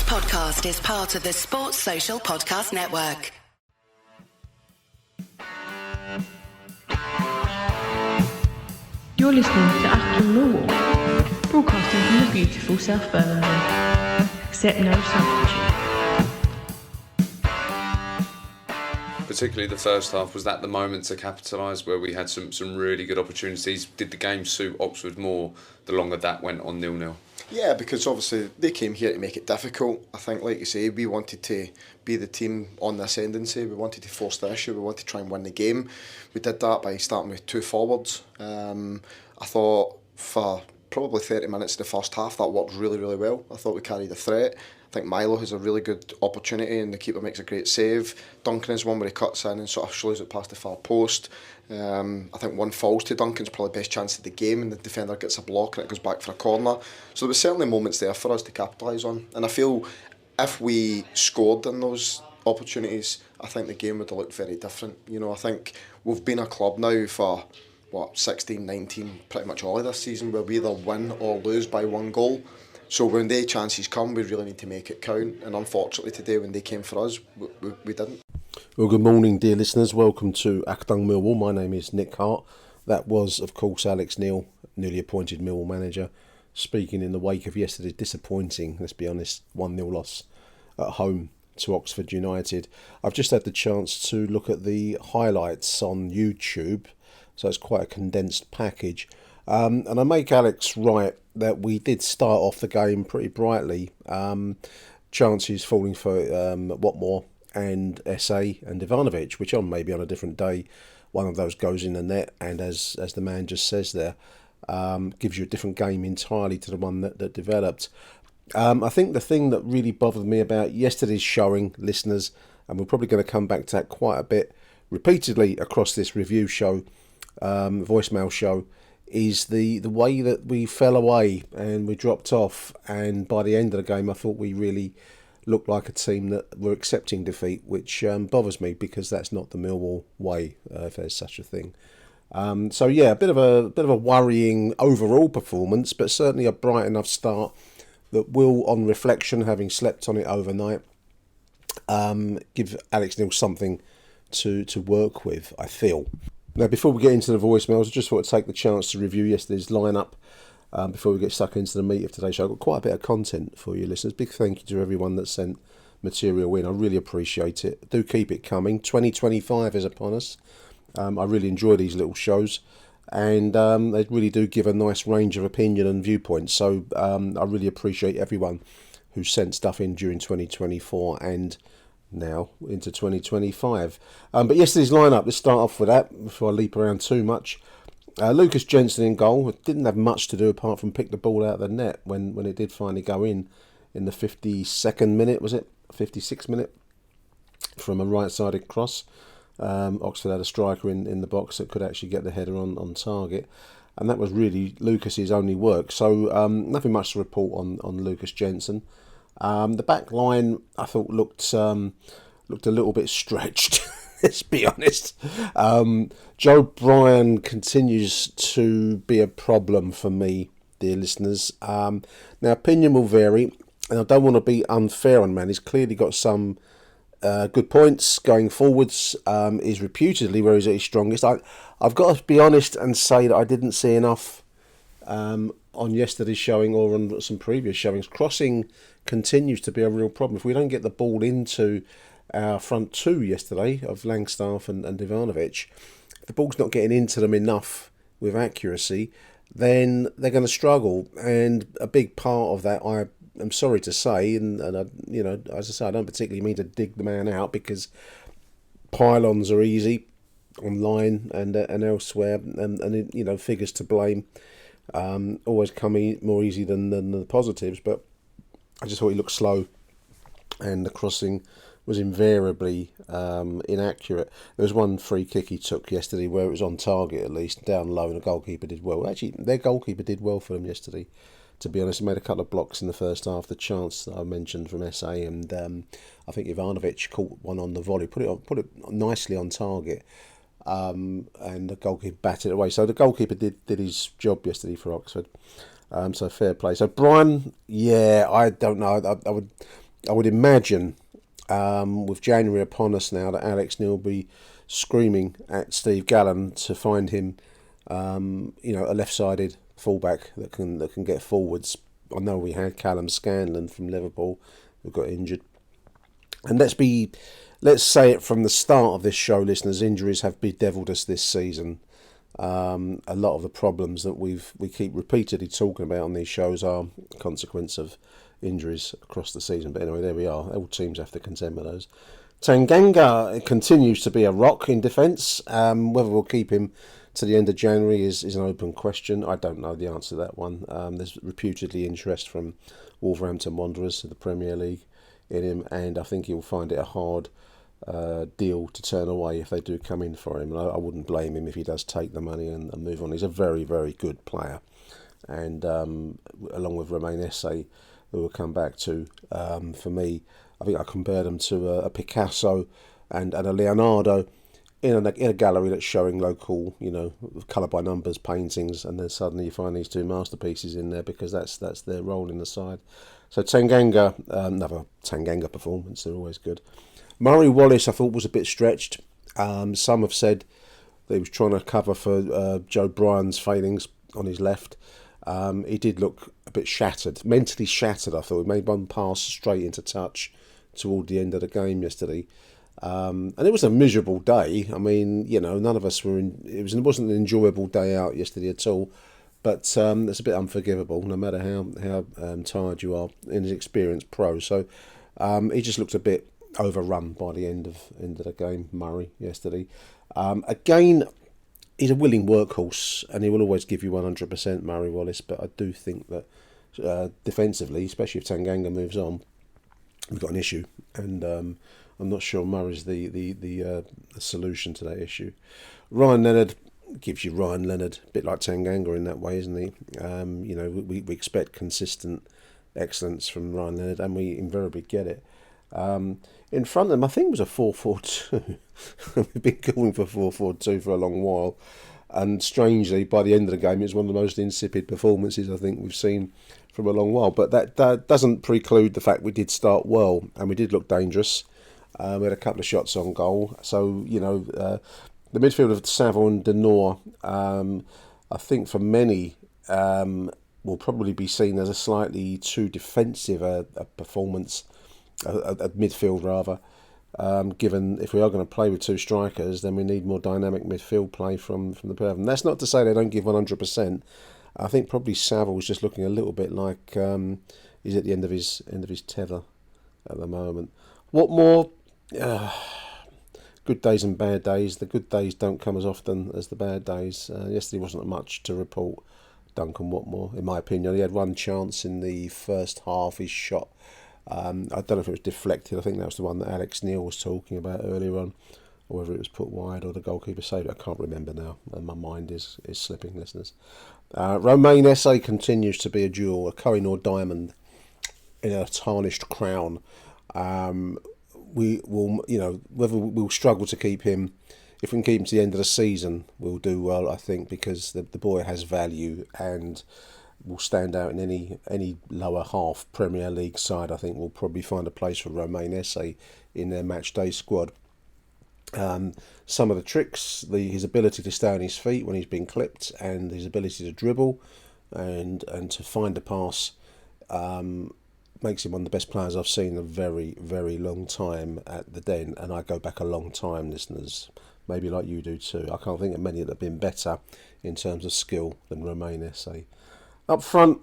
podcast is part of the Sports Social Podcast Network. You're listening to Achtung Millwall, broadcasting from the beautiful South Birmingham. Accept no substitute. Particularly the first half, was that the moment to capitalise where we had some really good opportunities? Did the game suit Oxford more the longer that went on 0-0? Yeah, because obviously they came here to make it difficult. I think, like you say, we wanted to be the team on the ascendancy. We wanted to force the issue. We wanted to try and win the game. We did that by starting with two forwards. I thought for probably 30 minutes in the first half that worked really, really well. I thought we carried the threat. I think Milo has a really good opportunity and the keeper makes a great save. Duncan is one where he cuts in and sort of slows it past the far post. I think one falls to Duncan's probably best chance of the game and the defender gets a block and it goes back for a corner. So there were certainly moments there for us to capitalise on. And I feel if we scored in those opportunities, I think the game would have looked very different. You know, I think we've been a club now for 16, 19, pretty much all of this season where we either win or lose by one goal. So when their chances come, we really need to make it count. And unfortunately today, when they came for us, we didn't. Well, good morning, dear listeners. Welcome to Achtung Millwall. My name is Nick Hart. That was, of course, Alex Neil, newly appointed Millwall manager, speaking in the wake of yesterday's disappointing, let's be honest, 1-0 loss at home to Oxford United. I've just had the chance to look at the highlights on YouTube, so it's quite a condensed package. And I make Alex right that we did start off the game pretty brightly. Chances falling for Watmore and SA and Ivanovic, which on maybe on a different day, one of those goes in the net, and as the man just says there, gives you a different game entirely to the one that developed. I think the thing that really bothered me about yesterday's showing, listeners, and we're probably going to come back to that quite a bit repeatedly across this review show, voicemail show, is the way that we fell away and we dropped off, and by the end of the game I thought we really looked like a team that were accepting defeat, which bothers me because that's not the Millwall way, if there's such a thing. So yeah, a bit of a worrying overall performance, but certainly a bright enough start that will, on reflection, having slept on it overnight, give Alex Neil something to work with, I feel. Now, before we get into the voicemails, I just want to take the chance to review yesterday's lineup before we get stuck into the meat of today's show. I've got quite a bit of content for you listeners. Big thank you to everyone that sent material in. I really appreciate it. Do keep it coming. 2025 is upon us. I really enjoy these little shows, and they really do give a nice range of opinion and viewpoints. So I really appreciate everyone who sent stuff in during 2024 and now into 2025. But yesterday's lineup, let's start off with that before I leap around too much. Lucas Jensen in goal. Didn't have much to do apart from pick the ball out of the net when it did finally go in the 52nd minute, was it? 56th minute, from a right-sided cross. Oxford had a striker in the box that could actually get the header on target, and that was really Lucas's only work. So nothing much to report on Lucas Jensen. The back line I thought looked a little bit stretched. Let's be honest. Joe Bryan continues to be a problem for me, dear listeners. Now, opinion will vary, and I don't want to be unfair on man. He's clearly got some good points going forwards. Is reputedly where he's at his strongest. I've got to be honest and say that I didn't see enough on yesterday's showing or on some previous showings. Crossing continues to be a real problem. If we don't get the ball into our front two yesterday of Langstaff and Ivanovic, if the ball's not getting into them enough with accuracy, then they're going to struggle. And a big part of that, I'm sorry to say, and I, as I say, I don't particularly mean to dig the man out, because pylons are easy online and elsewhere, and figures to blame always come more easy than the positives. But I just thought he looked slow, and the crossing was invariably inaccurate. There was one free kick he took yesterday where it was on target, at least down low, and the goalkeeper did well. Actually, their goalkeeper did well for them yesterday, to be honest. He made a couple of blocks in the first half. The chance that I mentioned from SA, and I think Ivanovic caught one on the volley, put it nicely on target, and the goalkeeper batted it away. So the goalkeeper did his job yesterday for Oxford. So fair play. So Bryan, yeah, I don't know. I would I would imagine, with January upon us now, that Alex Neil will be screaming at Steve Gallen to find him, a left-sided fullback that can get forwards. I know we had Callum Scanlon from Liverpool who got injured, and let's say it from the start of this show, listeners. Injuries have bedevilled us this season. A lot of the problems that we keep repeatedly talking about on these shows are a consequence of injuries across the season. But anyway, there we are. All teams have to contend with those. Tanganga continues to be a rock in defence. Whether we'll keep him to the end of January is an open question. I don't know the answer to that one. There's reputedly interest from Wolverhampton Wanderers of the Premier League in him, and I think he'll find it a hard deal to turn away if they do come in for him. I wouldn't blame him if he does take the money and move on. He's a very, very good player, and along with Romain Esse, who we'll come back to, for me, I think I compared them to a Picasso and a Leonardo in a gallery that's showing local, colour by numbers paintings, and then suddenly you find these two masterpieces in there because that's their role in the side. So Tanganga, another Tanganga performance, they're always good. Murray Wallace, I thought, was a bit stretched. Some have said that he was trying to cover for Joe Bryan's failings on his left. He did look a bit shattered, mentally shattered, I thought. He made one pass straight into touch toward the end of the game yesterday. And it was a miserable day. I mean, none of us were in... It wasn't an enjoyable day out yesterday at all. But it's a bit unforgivable, no matter how tired you are, in his experienced pro. So he just looked a bit overrun by the end of the game, Murray, yesterday. Again, he's a willing workhorse, and he will always give you 100%, Murray Wallace. But I do think that defensively, especially if Tanganga moves on, we've got an issue, and I'm not sure Murray's the solution to that issue. Ryan Leonard gives you Ryan Leonard, a bit like Tanganga in that way, isn't he? We expect consistent excellence from Ryan Leonard, and we invariably get it. In front of them, I think it was a 4-4-2. We've been calling for 4-4-2 for a long while, and strangely, by the end of the game, it's one of the most insipid performances I think we've seen from a long while. But that doesn't preclude the fact we did start well, and we did look dangerous. We had a couple of shots on goal, so the midfield of Saville and Denor, I think for many, will probably be seen as a slightly too defensive a performance. At midfield rather, given if we are going to play with two strikers, then we need more dynamic midfield play from the pair of them. That's not to say they don't give 100%. I think probably Saville was just looking a little bit like he's at the end of his tether at the moment. What more? Good days and bad days. The good days don't come as often as the bad days. Yesterday wasn't much to report. Duncan Watmore, in my opinion, he had one chance in the first half. His shot. I don't know if it was deflected. I think that was the one that Alex Neil was talking about earlier on, or whether it was put wide or the goalkeeper saved it. I can't remember now, and my mind is slipping, listeners. Romain Esse continues to be a jewel, a Kohinoor diamond in a tarnished crown. We will, whether we'll struggle to keep him. If we can keep him to the end of the season, we'll do well, I think, because the boy has value and will stand out in any lower half Premier League side. I think we'll probably find a place for Romain Esse in their match day squad. Some of the tricks, his ability to stay on his feet when he's been clipped, and his ability to dribble and to find a pass, makes him one of the best players I've seen in a very, very long time at the Den. And I go back a long time, listeners, maybe like you do too. I can't think of many that have been better in terms of skill than Romain Esse. Up front,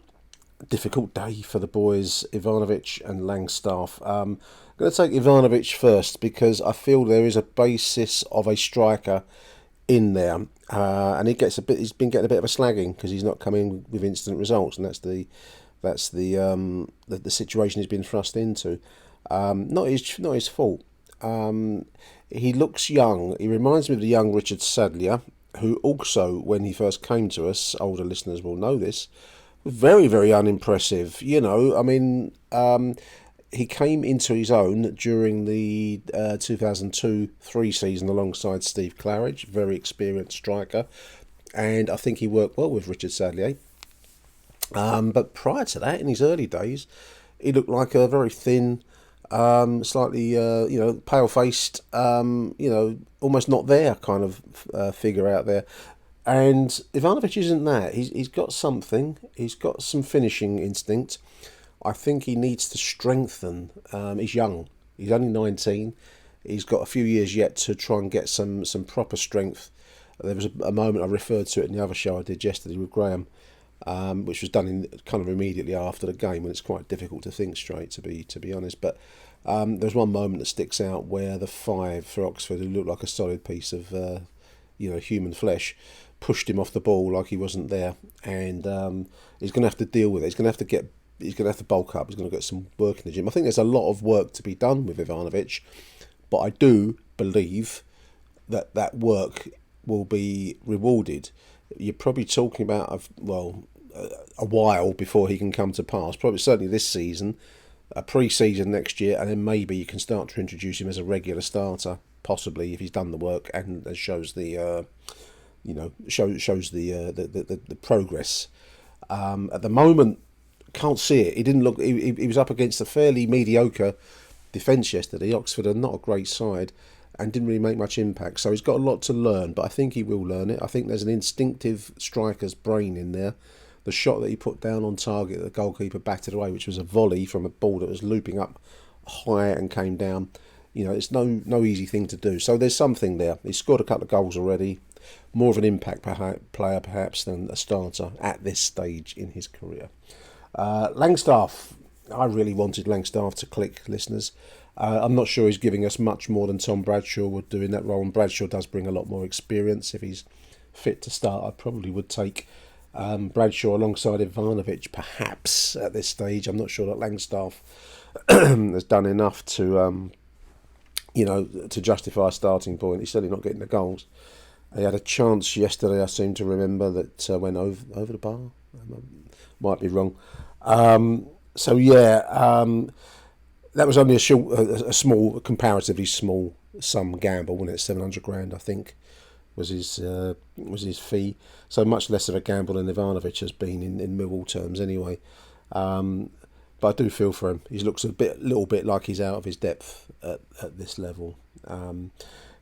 difficult day for the boys, Ivanovic and Langstaff. I'm going to take Ivanovic first because I feel there is a basis of a striker in there, and he's been getting a bit of a slagging because he's not coming with instant results, and that's the situation he's been thrust into. Not his fault. He looks young. He reminds me of the young Richard Sadlier, who also, when he first came to us, older listeners will know this, very, very unimpressive. He came into his own during the 2002-03 season alongside Steve Claridge, very experienced striker, and I think he worked well with Richard Sadlier. But prior to that, in his early days, he looked like a very thin, slightly, pale-faced, almost not there kind of figure out there. And Ivanovic isn't that. He's got something. He's got some finishing instinct. I think he needs to strengthen. He's young. He's only 19. He's got a few years yet to try and get some proper strength. There was a moment I referred to it in the other show I did yesterday with Graham, which was done in kind of immediately after the game when it's quite difficult to think straight, to be honest. But there's one moment that sticks out where the 5 for Oxford, who looked like a solid piece of human flesh, pushed him off the ball like he wasn't there, and he's going to have to deal with it. He's going to have to bulk up. He's going to get some work in the gym. I think there's a lot of work to be done with Ivanovic, but I do believe that work will be rewarded. You're probably talking about a while before he can come to pass. Probably certainly this season, a pre-season next year, and then maybe you can start to introduce him as a regular starter, possibly if he's done the work and shows the shows the progress. At the moment, can't see it. He didn't look. He was up against a fairly mediocre defence yesterday. Oxford are not a great side and didn't really make much impact. So he's got a lot to learn, but I think he will learn it. I think there's an instinctive striker's brain in there. The shot that he put down on target, the goalkeeper batted away, which was a volley from a ball that was looping up high and came down. It's no easy thing to do. So there's something there. He's scored a couple of goals already. More of an impact player perhaps than a starter at this stage in his career. Langstaff. I really wanted Langstaff to click, listeners. I'm not sure he's giving us much more than Tom Bradshaw would do in that role, and Bradshaw does bring a lot more experience. If he's fit to start, I probably would take Bradshaw alongside Ivanovic, perhaps, at this stage. I'm not sure that Langstaff has done enough to justify a starting point. He's certainly not getting the goals. He had a chance yesterday, I seem to remember, that went over the bar. Might be wrong. That was only a comparatively small sum gamble, wasn't it? 700 grand, I think, was his fee. So much less of a gamble than Ivanovic has been in Millwall terms, anyway. But I do feel for him. He looks a little bit like he's out of his depth at this level.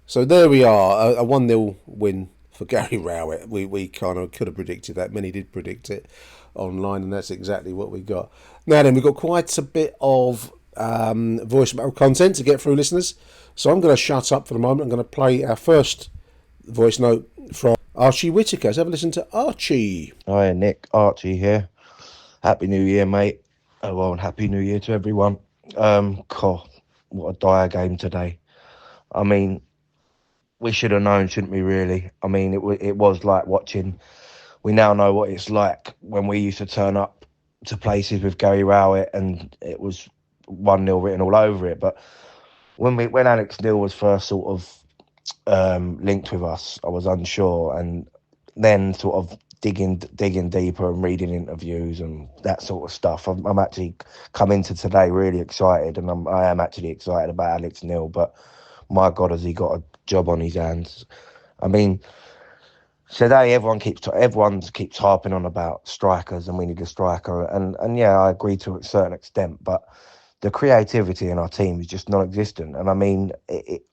So there we are, a 1-0 win for Gary Rowett. We kind of could have predicted that. Many did predict it online, and that's exactly what we got. Now then, we've got quite a bit of voicemail content to get through, listeners. So I'm going to shut up for the moment. I'm going to play our first voice note from Archie Whittaker. Let's have a listen to Archie. Hi, Nick. Archie here. Happy New Year, mate. Oh, well, and Happy New Year to everyone. God, what a dire game today. I mean, we should have known, shouldn't we, really? I mean, it was like watching. We now know what it's like when we used to turn up to places with Gary Rowett and it was 1-0 written all over it. But when Alex Neil was first sort of linked with us, I was unsure, and then sort of digging deeper and reading interviews and that sort of stuff. I'm actually come into today really excited, and I am actually excited about Alex Neil. But my God, has he got a job on his hands? I mean, today everyone keeps harping on about strikers and we need a striker, and yeah, I agree to a certain extent, but the creativity in our team is just non-existent. And I mean,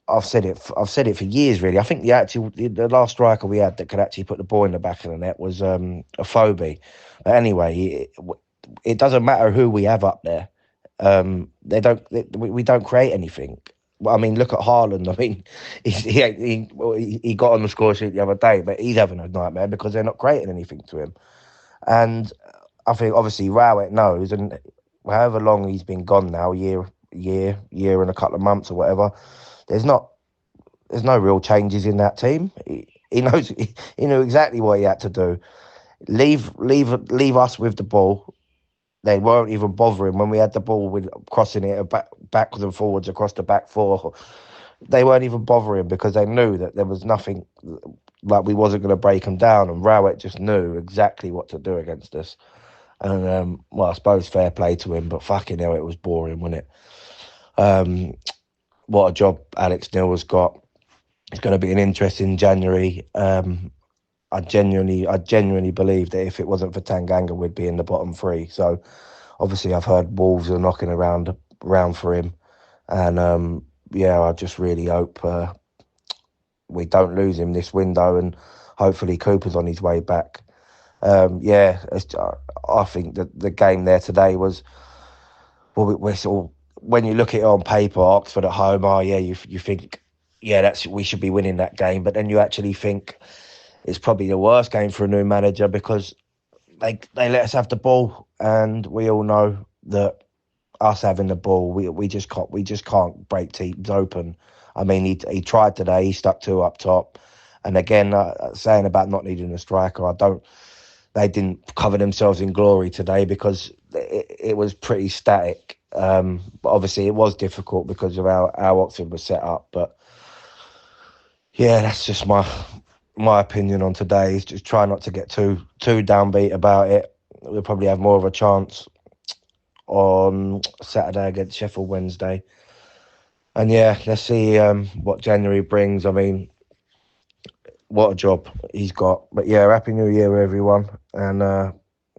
I've said it for years, really. I think the last striker we had that could actually put the ball in the back of the net was a Phobie. But anyway, it doesn't matter who we have up there. We don't create anything. I mean, look at Haaland. I mean, he got on the score sheet the other day, but he's having a nightmare because they're not creating anything to him. And I think obviously Rowett knows, and however long he's been gone now, year and a couple of months or whatever, there's no real changes in that team. He knew exactly what he had to do. Leave us with the ball. They weren't even bothering when we had the ball with crossing it backwards and forwards across the back four. They weren't even bothering because they knew that there was nothing, like we wasn't going to break them down, and Rowett just knew exactly what to do against us. And I suppose fair play to him, but fucking hell, it was boring, wasn't it? What a job Alex Neil has got. It's going to be an interesting January. I genuinely believe that if it wasn't for Tanganga, we'd be in the bottom three. So obviously I've heard Wolves are knocking around for him. And I just really hope we don't lose him this window, and hopefully Cooper's on his way back. I think that the game there today was, we're sort of, when you look at it on paper, Oxford at home, you think, we should be winning that game. But then you actually think it's probably the worst game for a new manager, because they let us have the ball, and we all know that us having the ball, we just can't break teams open. I mean, he tried today. He stuck two up top, and again, saying about not needing a striker, they didn't cover themselves in glory today, because it was pretty static. But obviously, it was difficult because of how Oxford was set up. But yeah, that's just my opinion on today. Is just try not to get too downbeat about it. We'll probably have more of a chance on Saturday against Sheffield Wednesday. And yeah, let's see what January brings. I mean, what a job he's got. But yeah, Happy New Year, everyone. And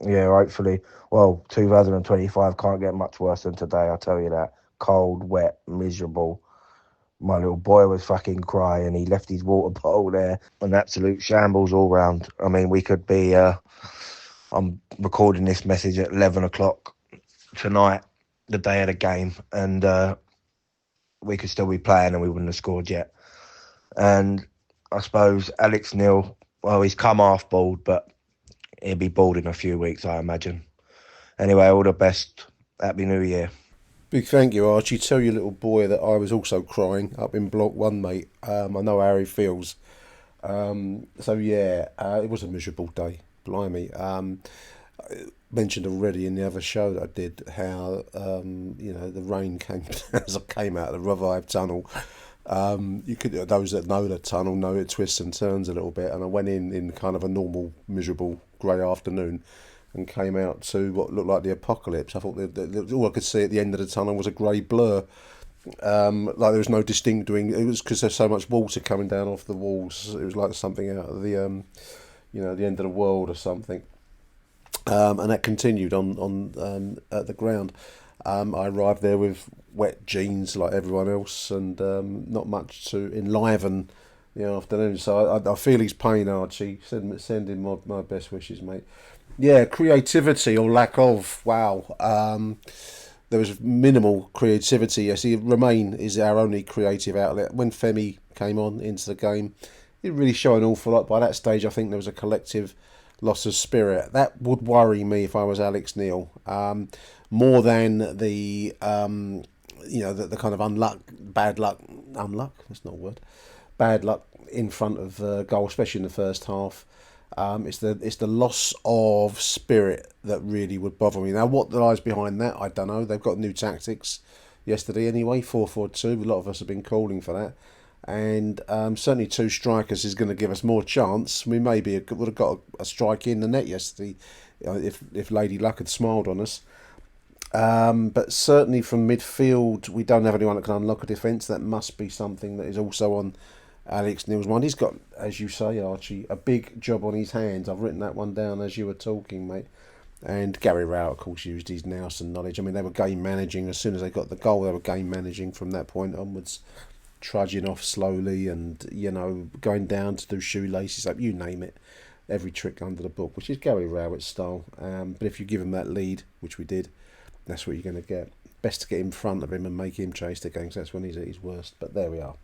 hopefully, 2025 can't get much worse than today, I'll tell you that. Cold, wet, miserable. My little boy was fucking crying. He left his water bottle there. An absolute shambles all round. I mean, we could be... I'm recording this message at 11 o'clock tonight, the day of the game, and we could still be playing and we wouldn't have scored yet. And I suppose Alex Neil, he's come half-bald, but he'll be bald in a few weeks, I imagine. Anyway, all the best. Happy New Year. Big thank you, Archie. Tell your little boy that I was also crying up in Block 1, mate. I know how he feels. It was a miserable day. Blimey. I mentioned already in the other show that I did how, the rain came as I came out of the Revive tunnel. Those that know the tunnel know it twists and turns a little bit, and I went in kind of a normal, miserable grey afternoon and came out to what looked like the apocalypse. I thought that all I could see at the end of the tunnel was a grey blur. Like there was no distinguishing. It was because there's so much water coming down off the walls. It was like something out of the the end of the world or something. And that continued on at the ground. I arrived there with wet jeans like everyone else, and not much to enliven the afternoon. So I feel his pain, Archie. Send him my best wishes, mate. Yeah, creativity or lack of. Wow. There was minimal creativity. I see Romain is our only creative outlet. When Femi came on into the game, it didn't really show an awful lot. By that stage, I think there was a collective loss of spirit. That would worry me if I was Alex Neil. More than the kind of bad luck. That's not a word. Bad luck in front of goal, especially in the first half. It's the loss of spirit that really would bother me. Now, what lies behind that, I don't know. They've got new tactics yesterday anyway, 4-4-2. A lot of us have been calling for that. And certainly two strikers is going to give us more chance. We would have got a strike in the net yesterday if Lady Luck had smiled on us. But certainly from midfield, we don't have anyone that can unlock a defence. That must be something that is also on Alex Neil's mind. He's got, as you say, Archie, a big job on his hands. I've written that one down as you were talking, mate. And Gary Rowett, of course, used his nous and knowledge. I mean, they were game managing. As soon as they got the goal, they were game managing from that point onwards, trudging off slowly and, going down to do shoelaces up, you name it. Every trick under the book, which is Gary Rowett's style. But if you give him that lead, which we did, that's what you're going to get. Best to get in front of him and make him chase the game, because that's when he's at his worst. But there we are.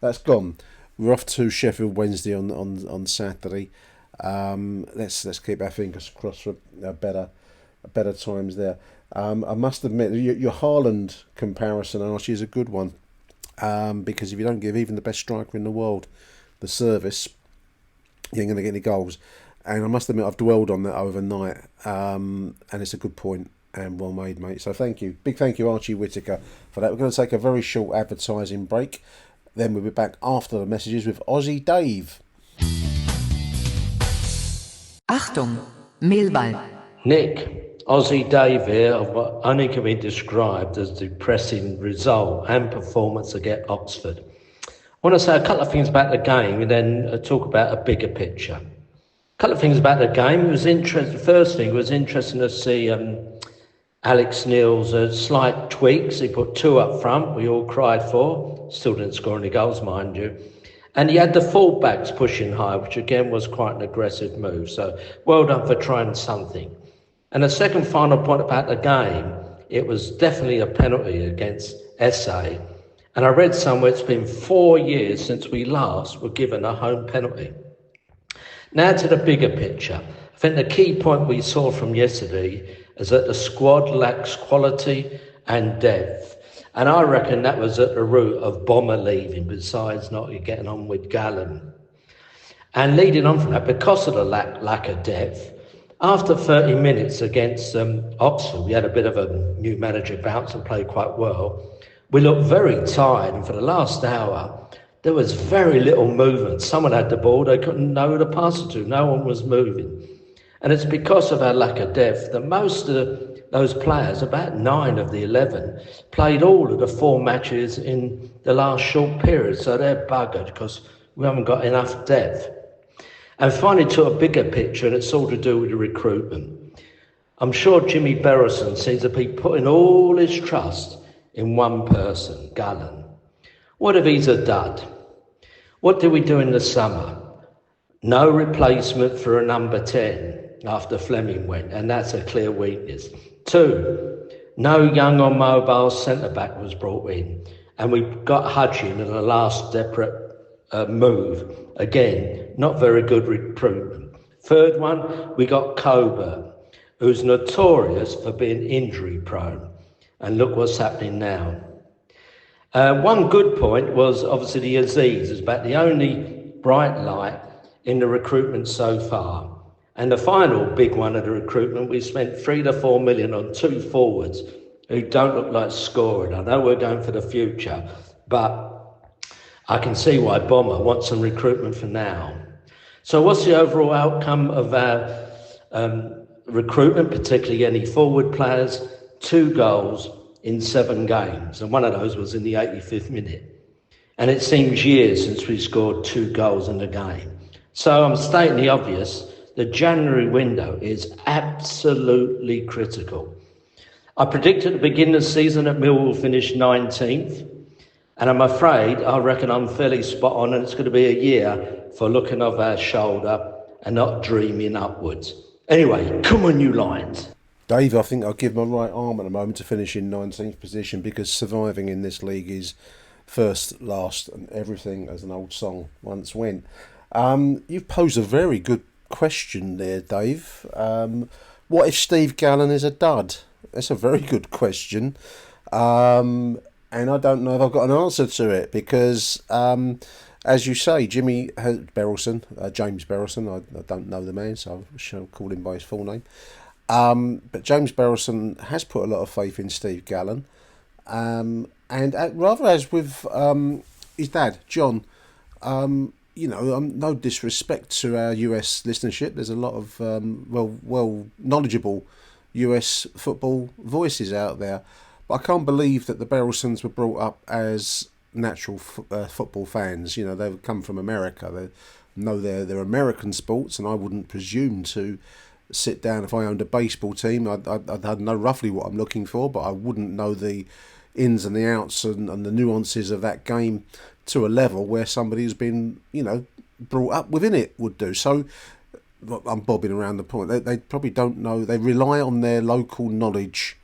That's gone. We're off to Sheffield Wednesday on Saturday. Let's keep our fingers crossed for better times there. I must admit, your Haaland comparison, Archie, is a good one. Because if you don't give even the best striker in the world the service, you ain't going to get any goals. And I must admit, I've dwelled on that overnight, and it's a good point and well made, mate. So thank you. Big thank you, Archie Whittaker, for that. We're going to take a very short advertising break. Then we'll be back after the messages with Aussie Dave. Achtung, Millwall. Nick, Aussie Dave here of what only can be described as depressing result and performance against Oxford. I want to say a couple of things about the game and then talk about a bigger picture. A couple of things about the game. It was interesting. First thing, it was interesting to see Alex Neil's slight tweaks. He put 2 up front, we all cried for. Still didn't score any goals, mind you. And he had the full-backs pushing high, which again was quite an aggressive move. So well done for trying something. And the second final point about the game, it was definitely a penalty against SA. And I read somewhere it's been 4 years since we last were given a home penalty. Now to the bigger picture. I think the key point we saw from yesterday is that the squad lacks quality and depth. And I reckon that was at the root of Bomber leaving, besides not getting on with Gallen. And leading on from that, because of the lack of depth, after 30 minutes against Oxford, we had a bit of a new manager bounce and played quite well. We looked very tired, and for the last hour, there was very little movement. Someone had the ball, they couldn't know who to pass it to. No one was moving. And it's because of our lack of depth that most of those players, about 9 of the 11, played all of the 4 matches in the last short period. So they're buggered because we haven't got enough depth. And finally, to a bigger picture, and it's all to do with the recruitment. I'm sure Jimmy Berylson seems to be putting all his trust in one person, Gallen. What if he's a dud? What did we do in the summer? No replacement for a number 10 after Fleming went, and that's a clear weakness. 2, no young or mobile centre-back was brought in, and we got Hutchin in the last desperate move. Again, not very good recruitment. 3rd one, we got Coburn, who's notorious for being injury-prone, and look what's happening now. One good point was obviously the Aziz is about the only bright light in the recruitment so far. And the final big one of the recruitment, we spent 3 to 4 million on 2 forwards who don't look like scoring. I know we're going for the future, but I can see why Bomber wants some recruitment for now. So what's the overall outcome of our recruitment, particularly any forward players? 2 goals in 7 games, and one of those was in the 85th minute. And it seems years since we scored 2 goals in a game. So I'm stating the obvious. The January window is absolutely critical. I predicted at the beginning of the season that Millwall will finish 19th, and I'm afraid, I reckon I'm fairly spot on, and it's going to be a year for looking over our shoulder and not dreaming upwards. Anyway, come on, you Lions. Dave, I think I'll give my right arm at the moment to finish in 19th position, because surviving in this league is first, last, and everything, as an old song once went. You've posed a very good question there, Dave. What if Steve Gallen is a dud? That's a very good question. And I don't know if I've got an answer to it, because, as you say, James Berylson, I don't know the man, so I shall call him by his full name. But James Berylson has put a lot of faith in Steve Gallen. And rather as with his dad, John, no disrespect to our US listenership. There's a lot of well knowledgeable US football voices out there, but I can't believe that the Berylsons were brought up as natural football fans. They've come from America. They know they're American sports, and I wouldn't presume to sit down if I owned a baseball team. I'd know roughly what I'm looking for, but I wouldn't know the ins and the outs and the nuances of that game to a level where somebody who's been, brought up within it would do. So I'm bobbing around the point. They probably don't know. They rely on their local knowledge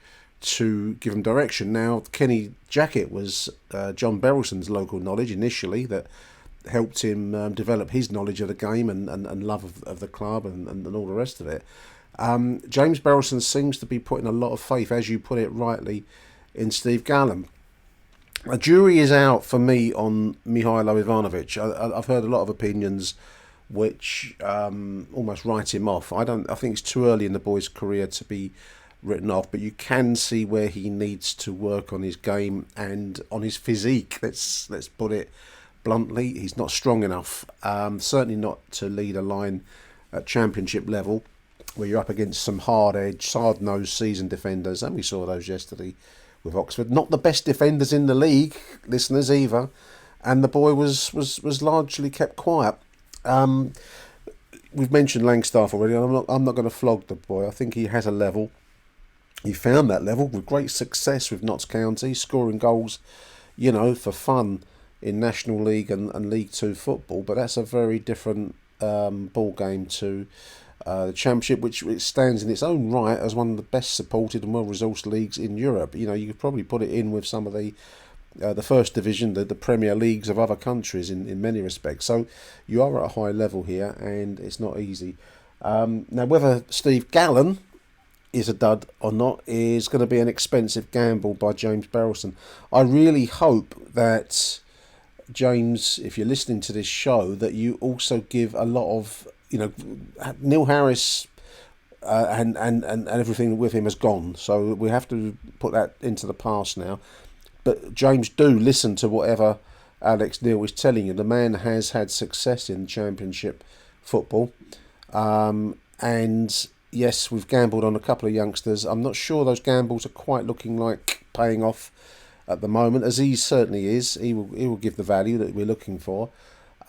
to give them direction. Now, Kenny Jackett was John Berylson's local knowledge initially that helped him develop his knowledge of the game and love of the club and all the rest of it. James Berylson seems to be putting a lot of faith, as you put it rightly, in Steve Gallen. A jury is out for me on Mihailo Ivanovic. I've heard a lot of opinions which almost write him off. I think it's too early in the boy's career to be written off, but you can see where he needs to work on his game and on his physique. Let's put it bluntly. He's not strong enough. Certainly not to lead a line at championship level, where you're up against some hard-edged, hard-nosed seasoned defenders, and we saw those yesterday with Oxford. Not the best defenders in the league, listeners, either. And the boy was largely kept quiet. We've mentioned Langstaff already, and I'm not going to flog the boy. I think he has a level. he found that level with great success with Notts County, scoring goals, for fun in National League and League Two football. But that's a very different ball game to the Championship, which it stands in its own right as one of the best supported and well-resourced leagues in Europe. You could probably put it in with some of the First Division, the Premier Leagues of other countries in many respects. So you are at a high level here, and it's not easy. Now, whether Steve Gallen is a dud or not is going to be an expensive gamble by James Berylson. I really hope that, James, if you're listening to this show, that you also give a lot of, Neil Harris and everything with him has gone. So we have to put that into the past now. But James, do listen to whatever Alex Neil is telling you. The man has had success in Championship football. And yes, we've gambled on a couple of youngsters. I'm not sure those gambles are quite looking like paying off at the moment. Aziz certainly is. He will give the value that we're looking for.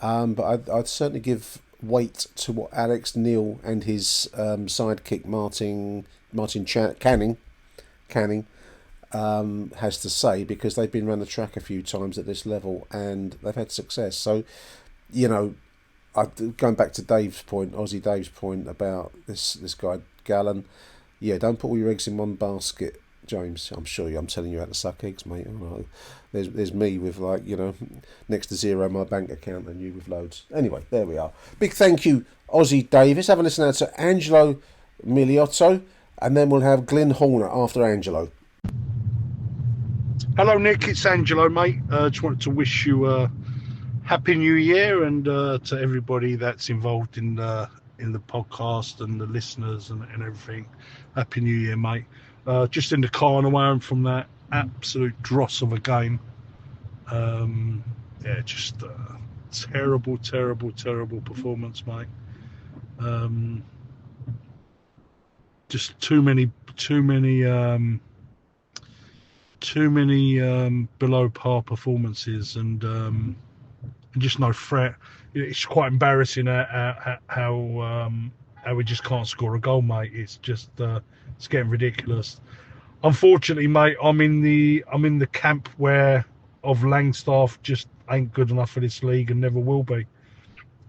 But I'd certainly give weight to what Alex Neil and his sidekick Martin Canning has to say, because they've been around the track a few times at this level and they've had success. So, going back to Aussie Dave's point about this guy Gallen, don't put all your eggs in one basket, James. I'm telling you how to suck eggs, mate. There's me with next to zero my bank account and you with loads. Anyway, there we are. Big thank you, Aussie Dave. Let's have a listen now to Angelo Miliotto, and then we'll have Glyn Horner after Angelo. Hello, Nick. It's Angelo, mate. Just wanted to wish you a happy New Year, and to everybody that's involved in the podcast and the listeners and everything. Happy New Year, mate. Just in the car on the way home from that absolute dross of a game. Just terrible performance, mate. Just too many below par performances, and just no threat. It's quite embarrassing how we just can't score a goal, mate. It's just it's getting ridiculous. Unfortunately, mate, I'm in the camp of Langstaff just ain't good enough for this league and never will be.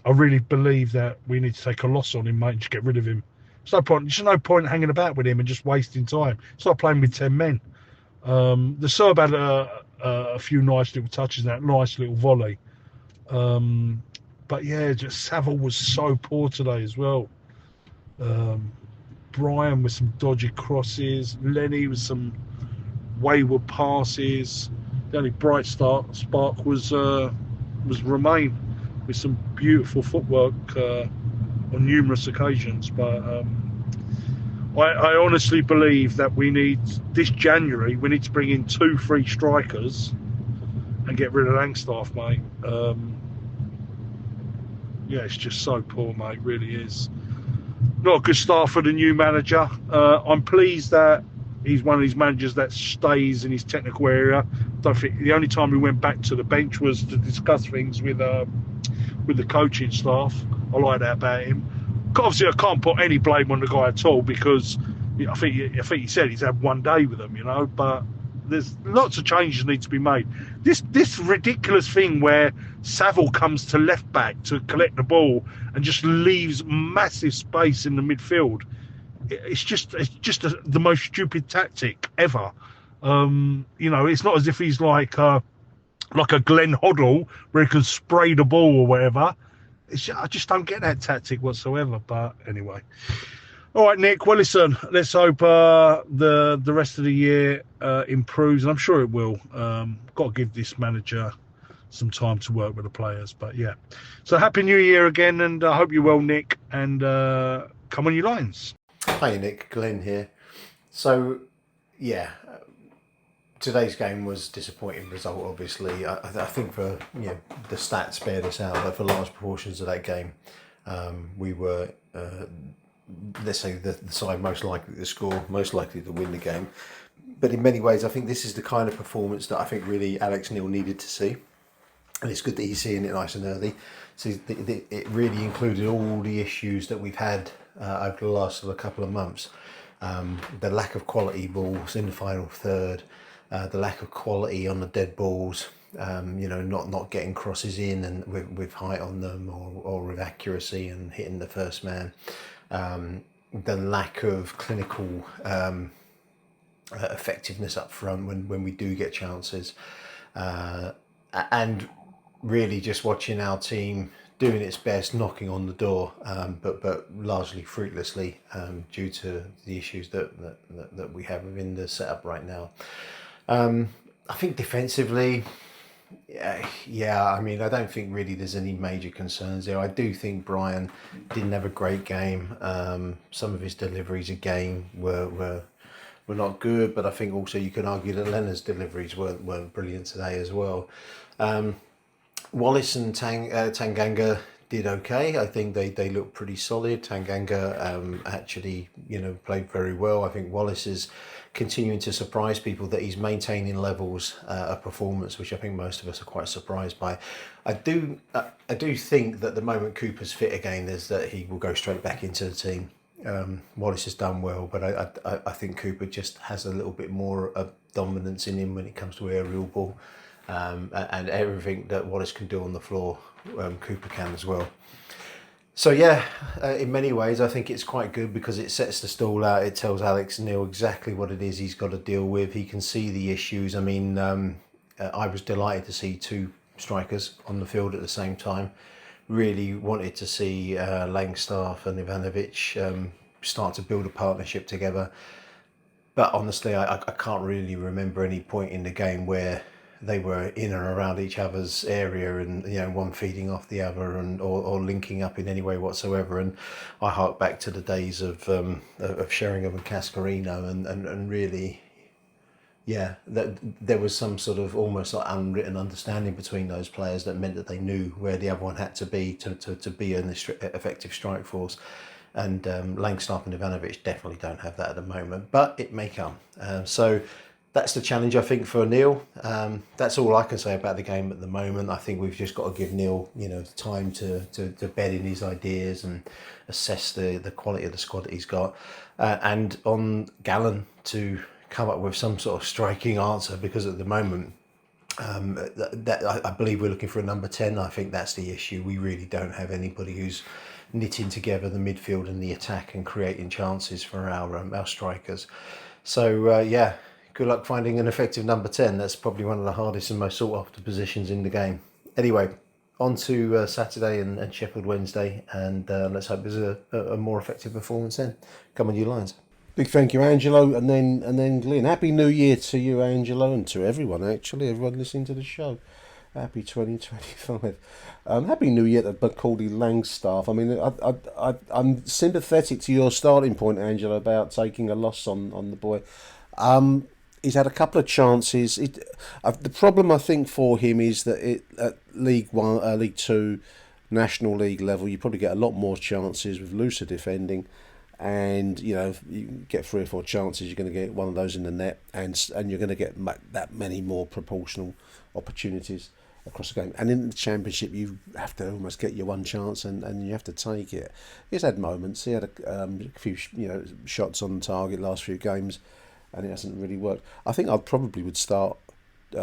I really believe that we need to take a loss on him, mate, and just get rid of him. There's no point hanging about with him and just wasting time. Start playing with 10 men. The Serb had a few nice little touches, that nice little volley. But yeah, just Saville was so poor today as well. Brian with some dodgy crosses, Lenny with some wayward passes. The only bright spark was Romain with some beautiful footwork on numerous occasions. But I honestly believe that this January we need to bring in 2 free strikers and get rid of Langstaff, mate. It's just so poor, mate. Really is. Not a good start for the new manager. I'm pleased that he's one of these managers that stays in his technical area. Don't think the only time we went back to the bench was to discuss things with the coaching staff. I like that about him. Obviously, I can't put any blame on the guy at all, because I think he said he's had 1 day with them, but there's lots of changes need to be made. This ridiculous thing where Saville comes to left back to collect the ball and just leaves massive space in the midfield. It's just the most stupid tactic ever. It's not as if he's like a Glenn Hoddle where he can spray the ball or whatever. I just don't get that tactic whatsoever. But anyway. All right, Nick. Well, listen, let's hope the rest of the year improves, and I'm sure it will. Got to give this manager some time to work with the players. But yeah, so happy New Year again, and I hope you're well, Nick. And come on, your lines. Hi, Nick. Glenn here. So yeah, today's game was a disappointing result. Obviously, I think for the stats bear this out, but for large proportions of that game, we were. Let's say the side most likely to score, most likely to win the game. But in many ways, I think this is the kind of performance that I think really Alex Neil needed to see. And it's good that he's seeing it nice and early. So it really included all the issues that we've had over the last couple of months. The lack of quality balls in the final third, the lack of quality on the dead balls, not getting crosses in and with height on them or with accuracy and hitting the first man. The lack of clinical effectiveness up front when we do get chances. And really just watching our team doing its best, knocking on the door, but largely fruitlessly due to the issues that we have within the setup right now. I think defensively, I mean, I don't think really there's any major concerns there. I do think Brian didn't have a great game. Some of his deliveries again were not good, but I think also you can argue that Leonard's deliveries weren't brilliant today as well. Wallace and Tanganga did okay. I think they looked pretty solid. Tanganga actually played very well. I think Wallace is continuing to surprise people that he's maintaining levels of performance, which I think most of us are quite surprised by. I do think that the moment Cooper's fit again, is that he will go straight back into the team. Wallace has done well, but I think Cooper just has a little bit more of dominance in him when it comes to aerial ball, and everything that Wallace can do on the floor, Cooper can as well. So in many ways I think it's quite good because it sets the stall out. It tells Alex Neil exactly what it is he's got to deal with. He can see the issues. I mean, I was delighted to see two strikers on the field at the same time. Really wanted to see Langstaff and Ivanovic start to build a partnership together. But honestly, I can't really remember any point in the game where they were in and around each other's area and one feeding off the other or linking up in any way whatsoever. And I hark back to the days of Sheringham and Cascarino and really that there was some sort of almost like unwritten understanding between those players that meant that they knew where the other one had to be to be an effective strike force. And Langstaff and Ivanovic definitely don't have that at the moment, but it may come. So that's the challenge, I think, for Neil. That's all I can say about the game at the moment. I think we've just got to give Neil, time to bed in his ideas and assess the quality of the squad that he's got, and on Gallen to come up with some sort of striking answer, because at the moment, I believe we're looking for a number 10. I think that's the issue. We really don't have anybody who's knitting together the midfield and the attack and creating chances for our strikers. So good luck finding an effective number 10. That's probably one of the hardest and most sought after positions in the game. Anyway, on to Saturday and Sheffield Wednesday, and let's hope there's a more effective performance then. Come on, you Lions. Big thank you, Angelo, and then Glenn. Happy New Year to you, Angelo, and to everyone, actually, everyone listening to the show. Happy 2025. Happy New Year to Macaulay Langstaff. I mean, I'm sympathetic to your starting point, Angelo, about taking a loss on the boy. He's had a couple of chances. The problem, I think, for him is that at League 1, League 2, National League level, you probably get a lot more chances with looser defending. And if you get 3 or 4 chances, you're going to get one of those in the net, and you're going to get that many more proportional opportunities across the game. And in the Championship, you have to almost get your one chance, and you have to take it. He's had moments. He had a few shots on target last few games, and it hasn't really worked. I think I probably would start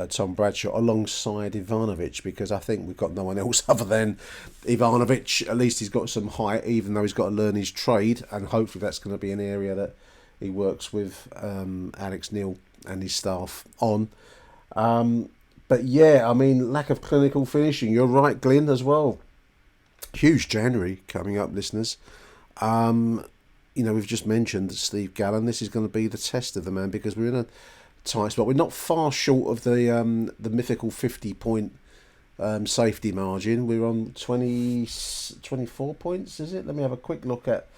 Tom Bradshaw alongside Ivanovic, because I think we've got no one else other than Ivanovic. At least he's got some height, even though he's got to learn his trade, and hopefully that's going to be an area that he works with Alex Neil and his staff on. But I mean, lack of clinical finishing. You're right, Glyn, as well. Huge January coming up, listeners. We've just mentioned Steve Gallen. This is going to be the test of the man, because we're in a tight spot. We're not far short of the mythical 50-point safety margin. We're on 24 points, is it? Let me have a quick look at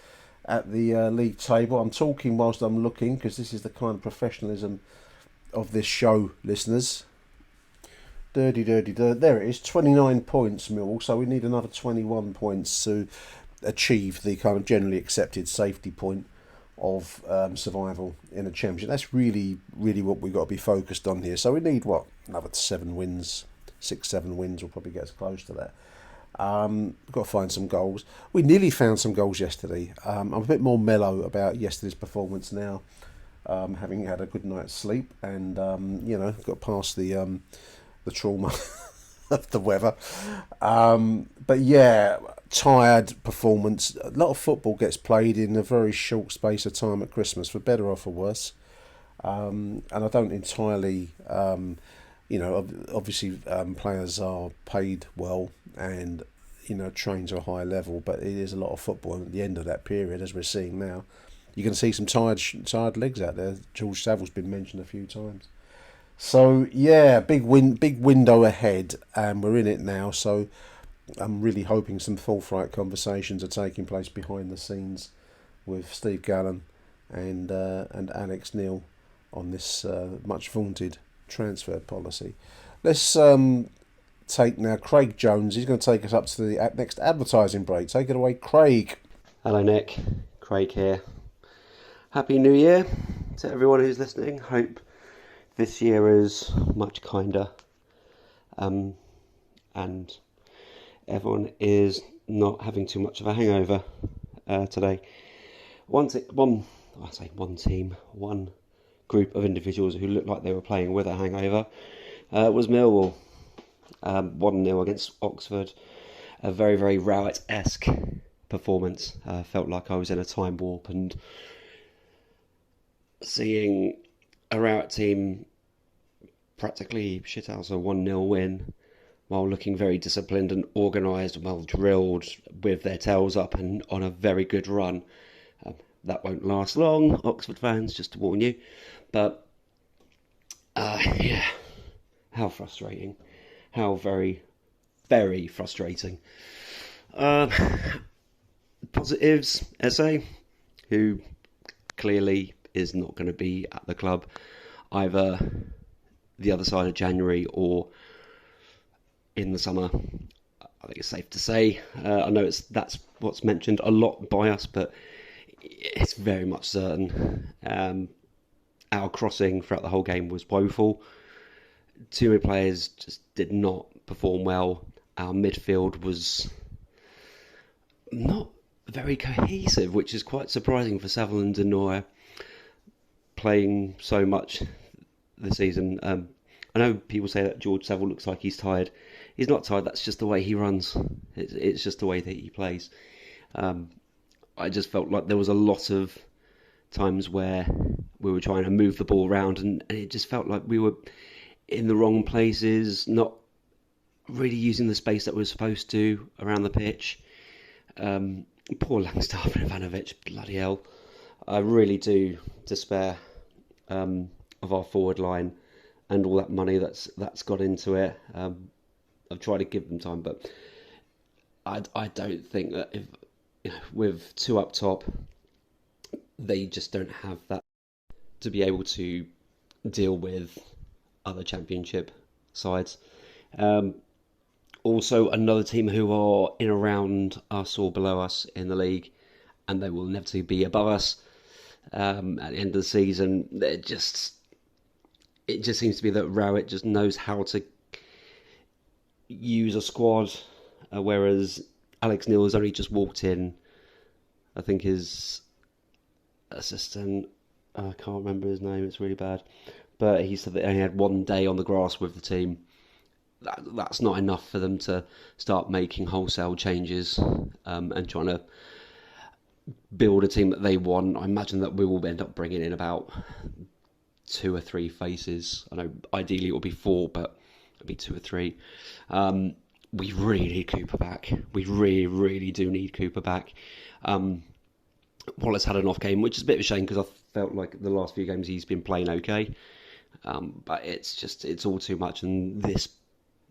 the league table. I'm talking whilst I'm looking, because this is the kind of professionalism of this show, listeners. There it is, 29 points, Millwall. So we need another 21 points to achieve the kind of generally accepted safety point of survival in a championship. That's really, really what we've got to be focused on here. So we need another 7 wins, 6-7 wins will probably get us close to that. Got to find some goals. We nearly found some goals yesterday. I'm a bit more mellow about yesterday's performance now, having had a good night's sleep and got past the trauma of the weather. But yeah, tired performance. A lot of football gets played in a very short space of time at Christmas, for better or for worse. And I don't entirely, obviously players are paid well and, trained to a high level, but it is a lot of football. And at the end of that period, as we're seeing now, you can see some tired legs out there. George Saville's been mentioned a few times. So yeah, big window ahead, and we're in it now. So I'm really hoping some forthright conversations are taking place behind the scenes with Steve Gallen and Alex Neil on this much vaunted transfer policy. Let's take now Craig Jones. He's going to take us up to the next advertising break. Take it away, Craig. Hello, Nick. Craig here. Happy New Year to everyone who's listening. Hope this year is much kinder, and everyone is not having too much of a hangover today. One group of individuals who looked like they were playing with a hangover was Millwall. 1-0 against Oxford. A very, very Rowett-esque performance. Felt like I was in a time warp, and seeing a Rowett team practically shithouse a 1-0 win while looking very disciplined and organised, well drilled, with their tails up and on a very good run. That won't last long, Oxford fans, just to warn you. But, yeah, how frustrating. How very, very frustrating. Positives, Eze, who clearly is not going to be at the club either the other side of January or in the summer. I think it's safe to say. I know that's what's mentioned a lot by us, but it's very much certain. Our crossing throughout the whole game was woeful. Too many players just did not perform well. Our midfield was not very cohesive, which is quite surprising for Saville and Denoy playing so much this season. I know people say that George Saville looks like he's tired. He's not tired, that's just the way he runs. It's just the way that he plays. I just felt like there was a lot of times where we were trying to move the ball around, and it just felt like we were in the wrong places, not really using the space that we were supposed to around the pitch. Poor Langstaff and Ivanovic, bloody hell. I really do despair of our forward line and all that money that's got into it. I've tried to give them time, but I don't think that if with two up top, they just don't have that to be able to deal with other championship sides. Also, another team who are in around us or below us in the league, and they will inevitably be above us at the end of the season. It just seems to be that Rowett just knows how to use a squad, whereas Alex Neil has only just walked in. I think his assistant, I can't remember his name, it's really bad, but he said that he only had 1 day on the grass with the team. That's not enough for them to start making wholesale changes and trying to build a team that they want. I imagine that we will end up bringing in about 2 or 3 faces. I know ideally it will be 4, but it'll be 2 or 3. We really need Cooper back. We really, really do need Cooper back. Wallace had an off game, which is a bit of a shame because I felt like the last few games he's been playing okay. But it's all too much, and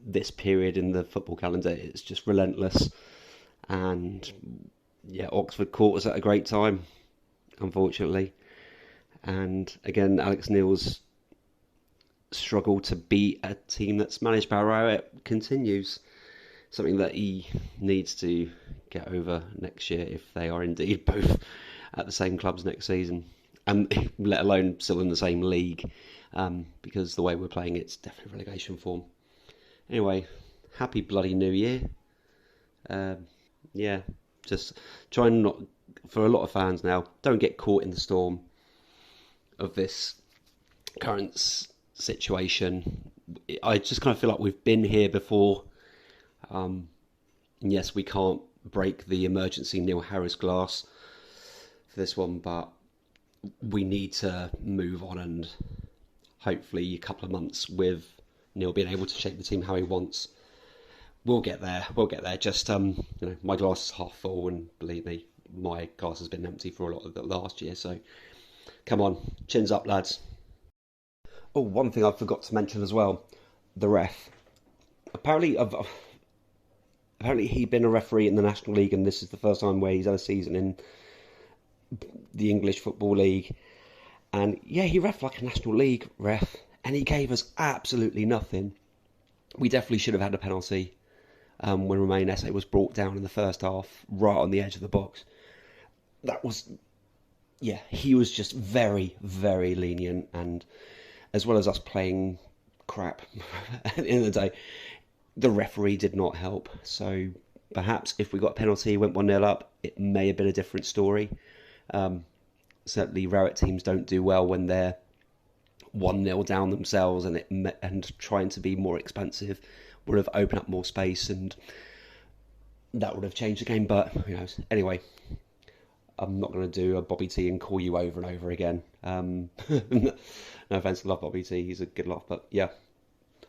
this period in the football calendar is just relentless. And yeah, Oxford caught us at a great time, unfortunately. And again, Alex Neil's struggle to beat a team that's managed by Rowett continues. Something that he needs to get over next year if they are indeed both at the same clubs next season, and let alone still in the same league, because the way we're playing, it's definitely relegation form. Anyway, happy bloody New Year, Yeah, just trying not, for a lot of fans now, don't get caught in the storm of this current situation. I just kind of feel like we've been here before. And yes, we can't break the emergency Neil Harris glass for this one, but we need to move on, and hopefully a couple of months with Neil being able to shape the team how he wants, we'll get there. Just my glass is half full, and believe me, my glass has been empty for a lot of the last year, so come on, chins up, lads. Oh, one thing I forgot to mention as well, the ref. Apparently he'd been a referee in the National League, and this is the first time where he's had a season in the English Football League. And yeah, he ref like a National League ref, and he gave us absolutely nothing. We definitely should have had a penalty when Romain Esse was brought down in the first half, right on the edge of the box. He was just very, very lenient, and as well as us playing crap at the end of the day, the referee did not help. So perhaps if we got a penalty, went 1-0 up, it may have been a different story. Certainly Rowett teams don't do well when they're 1-0 down themselves, and trying to be more expansive would have opened up more space, and that would have changed the game. But who knows? Anyway, I'm not going to do a Bobby T and call you over and over again. No offence, I love Bobby T, he's a good laugh, but yeah,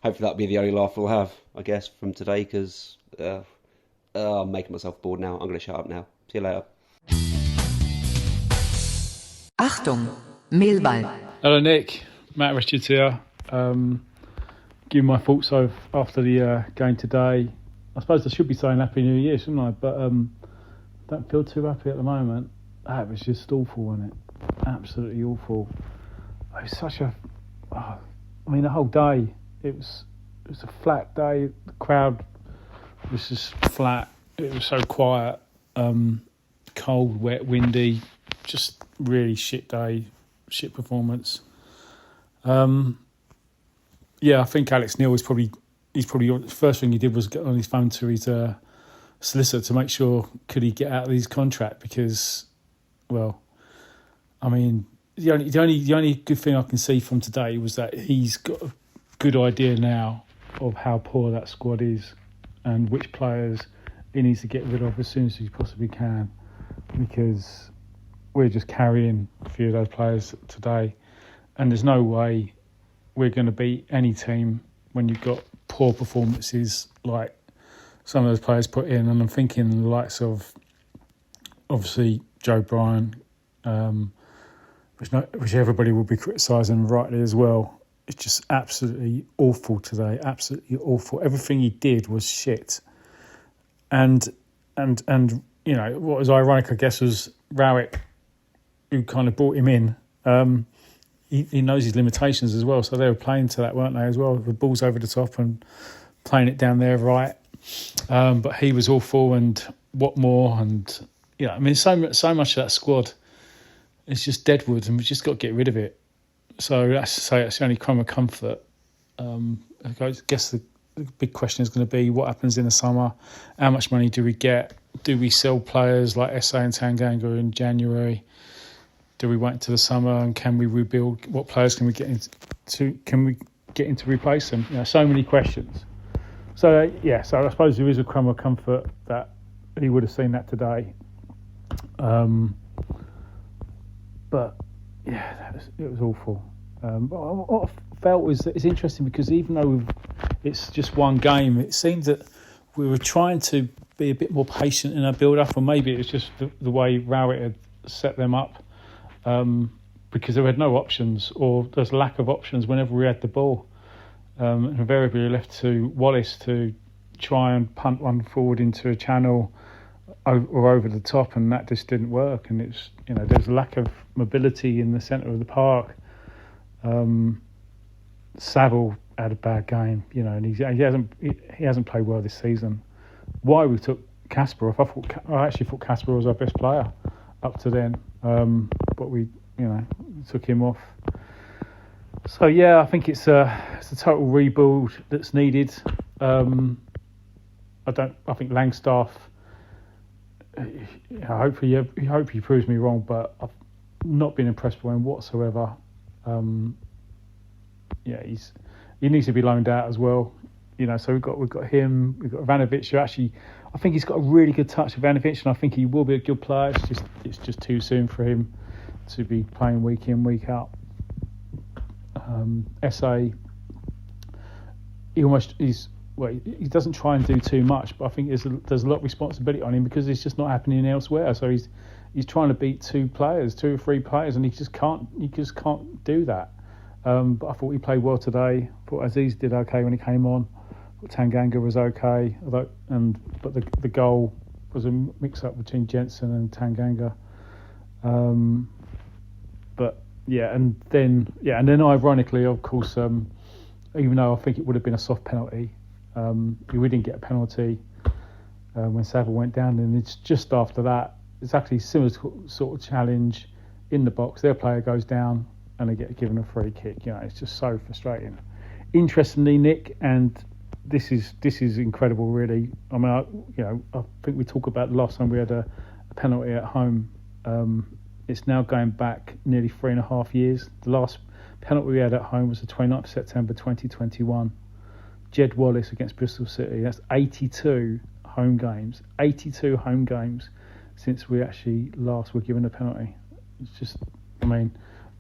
hopefully that'll be the only laugh we'll have, I guess, from today, because I'm making myself bored now. I'm going to shut up now. See you later. Achtung, Millwall. Hello, Nick. Matt Richards here. Giving my thoughts after the game today. I suppose I should be saying Happy New Year, shouldn't I? But don't feel too happy at the moment. It was just awful, wasn't it? Absolutely awful. It was such a... the whole day, it was a flat day. The crowd was just flat. It was so quiet. Cold, wet, windy. Just really shit day, shit performance. I think Alex Neil the first thing he did was get on his phone to his solicitor to make sure could he get out of his contract, because, the only good thing I can see from today was that he's got a good idea now of how poor that squad is and which players he needs to get rid of as soon as he possibly can, because we're just carrying a few of those players today, and there's no way we're going to beat any team when you've got poor performances like some of those players put in. And I'm thinking the likes of, obviously, Joe Bryan, which everybody will be criticising rightly as well. It's just absolutely awful today, absolutely awful. Everything he did was shit. And what was ironic, I guess, was Rowett, who kind of brought him in. He knows his limitations as well, so they were playing to that, weren't they, as well? The ball's over the top and playing it down there right. But he was awful, and what more? And so much of that squad is just deadwood, and we've just got to get rid of it. So that's the only crumb of comfort. I guess the big question is going to be what happens in the summer. How much money do we get? Do we sell players like SA and Tanganga in January? Do we wait until the summer, and can we rebuild? What players can we get into? Can we get in to replace them? So many questions. So I suppose there is a crumb of comfort that he would have seen that today. But yeah, it was awful. But what I felt was that it's interesting, because even though it's just one game, it seemed that we were trying to be a bit more patient in our build-up, or maybe it was just the way Rowett had set them up. Because there had no options, or there's lack of options whenever we had the ball. And invariably we left to Wallace to try and punt one forward into a channel or over the top, and that just didn't work. And it's there's a lack of mobility in the centre of the park. Saville had a bad game, and he hasn't played well this season. Why we took Kasparov? I actually thought Kasparov was our best player up to then, but we took him off. So I think it's a total rebuild that's needed. I think Langstaff. I hope he proves me wrong, but I've not been impressed by him whatsoever. He needs to be loaned out as well. So we've got him. We've got Ivanovic, who actually, I think he's got a really good touch, Ivanovic, and I think he will be a good player. It's just too soon for him to be playing week in, week out. SA, he doesn't try and do too much, but I think there's a lot of responsibility on him because it's just not happening elsewhere. So he's trying to beat two or three players, and he just can't do that. But I thought he played well today. I thought Aziz did okay when he came on. I thought Tanganga was okay, but the goal was a mix-up between Jensen and Tanganga. And then ironically, of course, even though I think it would have been a soft penalty, we didn't get a penalty when Saville went down, and it's just after that, it's actually a similar sort of challenge in the box. Their player goes down and they get given a free kick. It's just so frustrating. Interestingly, Nick, and this is incredible, really. I mean, I think we talk about the last time we had a penalty at home. It's now going back nearly 3.5 years. The last penalty we had at home was the 29th of September 2021. Jed Wallace against Bristol City. That's 82 home games. 82 home games since we actually last were given a penalty. It's just,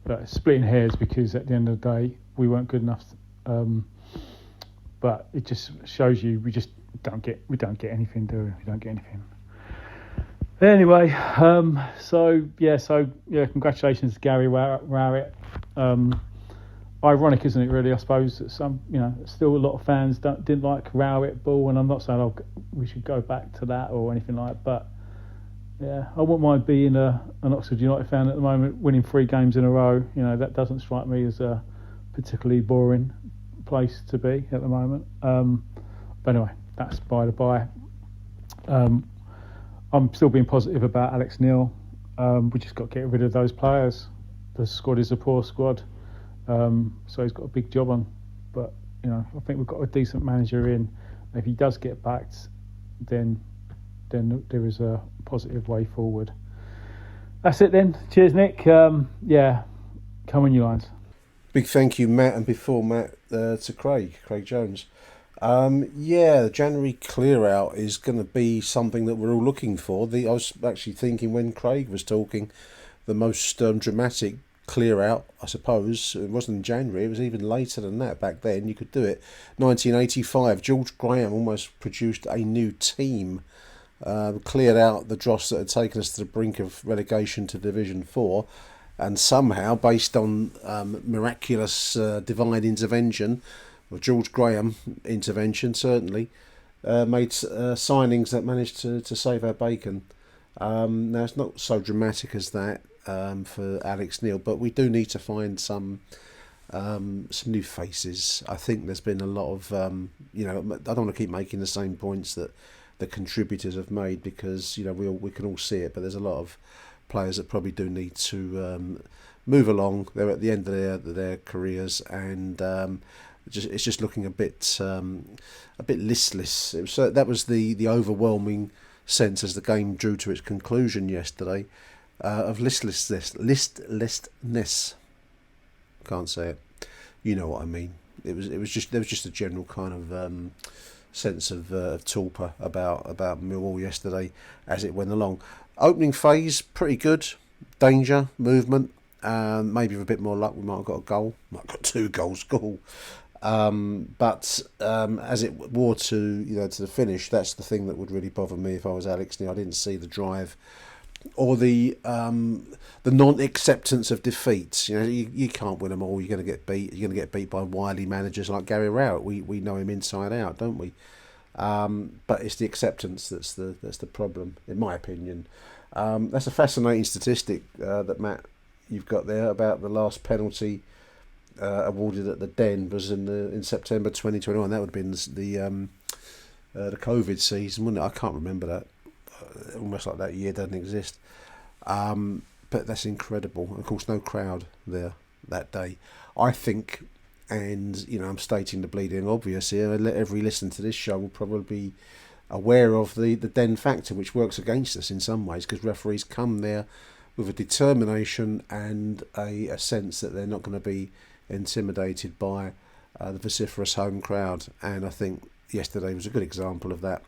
but splitting hairs because at the end of the day we weren't good enough. But it just shows you we don't get anything, do we? We don't get anything. Anyway, congratulations to Gary Rowett. Ironic, isn't it, really? I suppose that still a lot of fans didn't like Rowett ball, and I'm not saying we should go back to that or anything like that, but yeah, I wouldn't mind being an Oxford United fan at the moment, winning 3 games in a row. That doesn't strike me as a particularly boring place to be at the moment. But anyway, that's by the by. I'm still being positive about Alex Neil. We just got to get rid of those players. The squad is a poor squad, so he's got a big job on. But I think we've got a decent manager in. If he does get backed, then there is a positive way forward. That's it then. Cheers, Nick. Come on, you lines. Big thank you, Matt, and before Matt, to Craig Jones. The January clear out is going to be something that we're all looking for. I was actually thinking when Craig was talking, the most dramatic clear out, I suppose, it wasn't in January, it was even later than that. Back then you could do it. 1985, George Graham almost produced a new team, cleared out the dross that had taken us to the brink of relegation to Division 4, and somehow, based on miraculous divine intervention, or George Graham intervention certainly, made signings that managed to save our bacon. Now it's not so dramatic as that for Alex Neil, but we do need to find some new faces. I think there's been a lot of I don't want to keep making the same points that the contributors have made, because we can all see it, but there's a lot of players that probably do need to move along. They're at the end of their careers, and it's just looking a bit listless. That was the overwhelming sense as the game drew to its conclusion yesterday, of listlessness. Can't say it. You know what I mean. There was just a general kind of sense of torpor about Millwall yesterday as it went along. Opening phase pretty good, danger, movement. Maybe with a bit more luck we might have got a goal. Might have got 2 goals. Cool. But as it wore to the finish, that's the thing that would really bother me if I was Alex Neil. I didn't see the drive or the non-acceptance of defeats. You can't win them all. You're going to get beat. You're going to get beat by wily managers like Gary Rowett. We know him inside out, don't we? But it's the acceptance that's the problem, in my opinion. That's a fascinating statistic that Matt, you've got there about the last penalty awarded at the Den was in September 2021. That would have been the COVID season, wouldn't it? I can't remember that. Almost like that year doesn't exist. But that's incredible. Of course, no crowd there that day. I think, and I'm stating the bleeding obvious here, every listen to this show will probably aware of the den factor, which works against us in some ways, because referees come there with a determination and a sense that they're not going to be intimidated by the vociferous home crowd. And I think yesterday was a good example of that.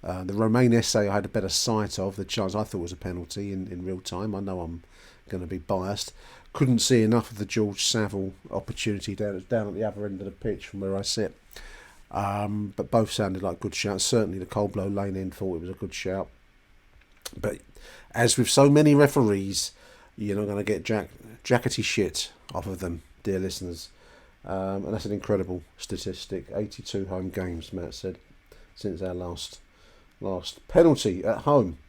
The Romain essay I had a better sight of, the chance I thought was a penalty in real time. I know I'm going to be biased. Couldn't see enough of the George Saville opportunity down at the other end of the pitch from where I sit. But both sounded like good shouts. Certainly the Coldblow Lane end thought it was a good shout. But as with so many referees, you're not going to get jackety shit off of them, dear listeners. And that's an incredible statistic. 82 home games, Matt said, since our last penalty at home.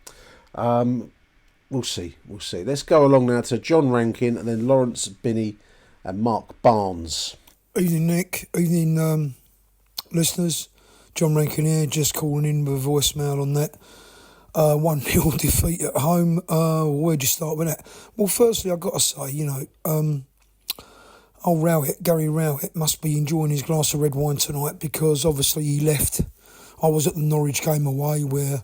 We'll see. Let's go along now to John Rankin and then Lawrence Binney and Mark Barnes. Evening, Nick. Evening, listeners. John Rankin here, just calling in with a voicemail on that 1-0 defeat at home. Where'd you start with that? Well, firstly, I've got to say, old Rowett, Gary Rowett, must be enjoying his glass of red wine tonight, because obviously he left. I was at the Norwich game away where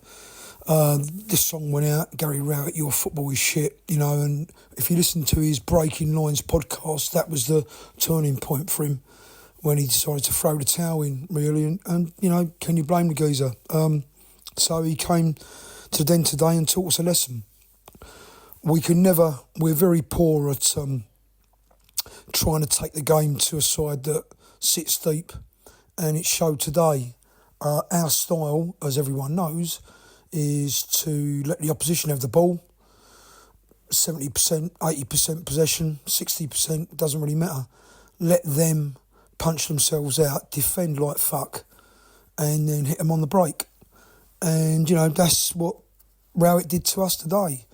this song went out, Gary Rowett, your football is shit, and if you listen to his Breaking Lines podcast, that was the turning point for him when he decided to throw the towel in, really, and can you blame the geezer? So he came to the den today and taught us a lesson. We're very poor at trying to take the game to a side that sits deep, and it showed today. Our style, as everyone knows, is to let the opposition have the ball. 70%, 80% possession, 60%, doesn't really matter. Let them punch themselves out, defend like fuck, and then hit them on the break. And, that's what Rowett did to us today.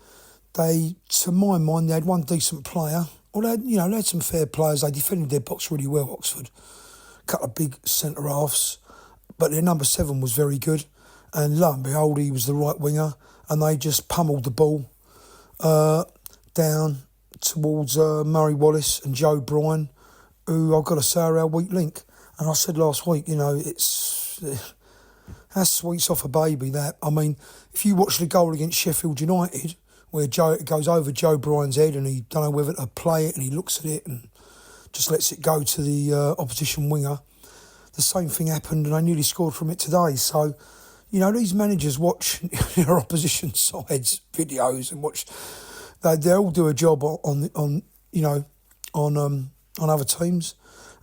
To my mind, they had one decent player. Well, they had some fair players. They defended their box really well, Oxford. A couple of big centre-halves. But their number 7 was very good. And lo and behold, he was the right winger. And they just pummeled the ball down towards Murray Wallace and Joe Bryan, who I've got to say are our weak link. And I said last week, that's sweets off a baby, that. I mean, if you watch the goal against Sheffield United, where it goes over Joe Bryan's head and he don't know whether to play it, and he looks at it and just lets it go to the opposition winger. The same thing happened, and they nearly scored from it today. So, these managers watch their opposition sides' videos and watch. They all do a job on other teams.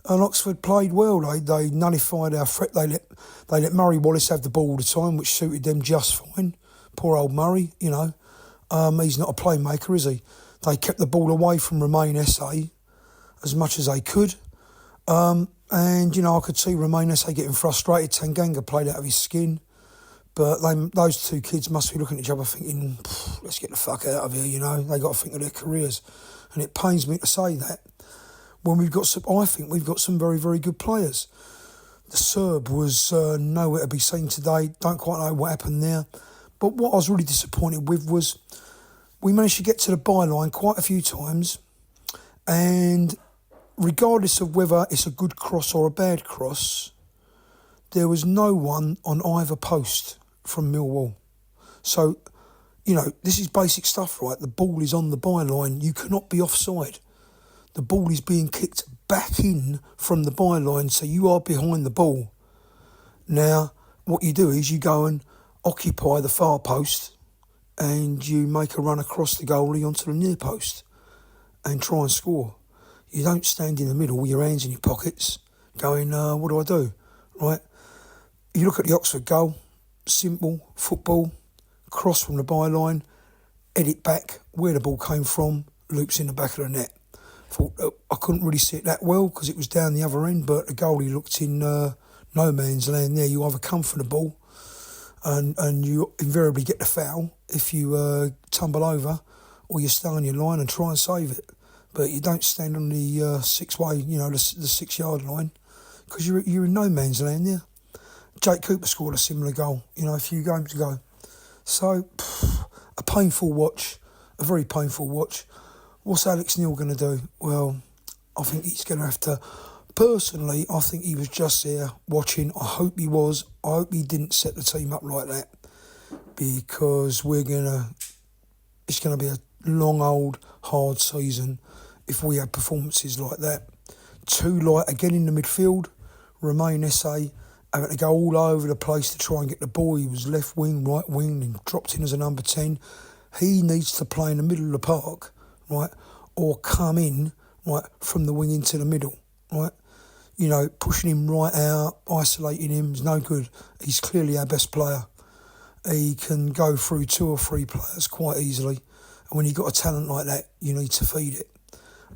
And Oxford played well. They nullified our threat. They let Murray Wallace have the ball all the time, which suited them just fine. Poor old Murray, he's not a playmaker, is he? They kept the ball away from Romain Essay as much as they could. And, I could see Romain Essay getting frustrated. Tanganga played out of his skin. But those two kids must be looking at each other thinking, let's get the fuck out of here, They got to think of their careers. And it pains me to say that when I think we've got some very, very good players. The Serb was nowhere to be seen today. Don't quite know what happened there. But what I was really disappointed with was we managed to get to the byline quite a few times, and regardless of whether it's a good cross or a bad cross, there was no one on either post from Millwall. So, this is basic stuff, right? The ball is on the byline. You cannot be offside. The ball is being kicked back in from the byline, so you are behind the ball. Now, what you do is you go and occupy the far post and you make a run across the goalie onto the near post and try and score. You don't stand in the middle with your hands in your pockets going, what do I do? Right? You look at the Oxford goal, simple, football, cross from the byline, edit back, where the ball came from, loops in the back of the net. I couldn't really see it that well because it was down the other end, but the goalie looked in no man's land there. You either come for the ball and you invariably get the foul if you tumble over, or you stay on your line and try and save it. But you don't stand on the the 6-yard line, because you're in no man's land there. Jake Cooper scored a similar goal, a few games ago. So, a painful watch, a very painful watch. What's Alex Neil going to do? Well, I think he's going to have to personally, I think he was just there watching. I hope he was. I hope he didn't set the team up like that, because it's gonna be a long, old, hard season if we have performances like that. Too light again in the midfield. Romain Esse having to go all over the place to try and get the ball. He was left wing, right wing, and dropped in as a number 10. He needs to play in the middle of the park, right, or come in, right, from the wing into the middle, right. You know, pushing him right out, isolating him is no good. He's clearly our best player. He can go through 2 or 3 players quite easily. And when you've got a talent like that, you need to feed it.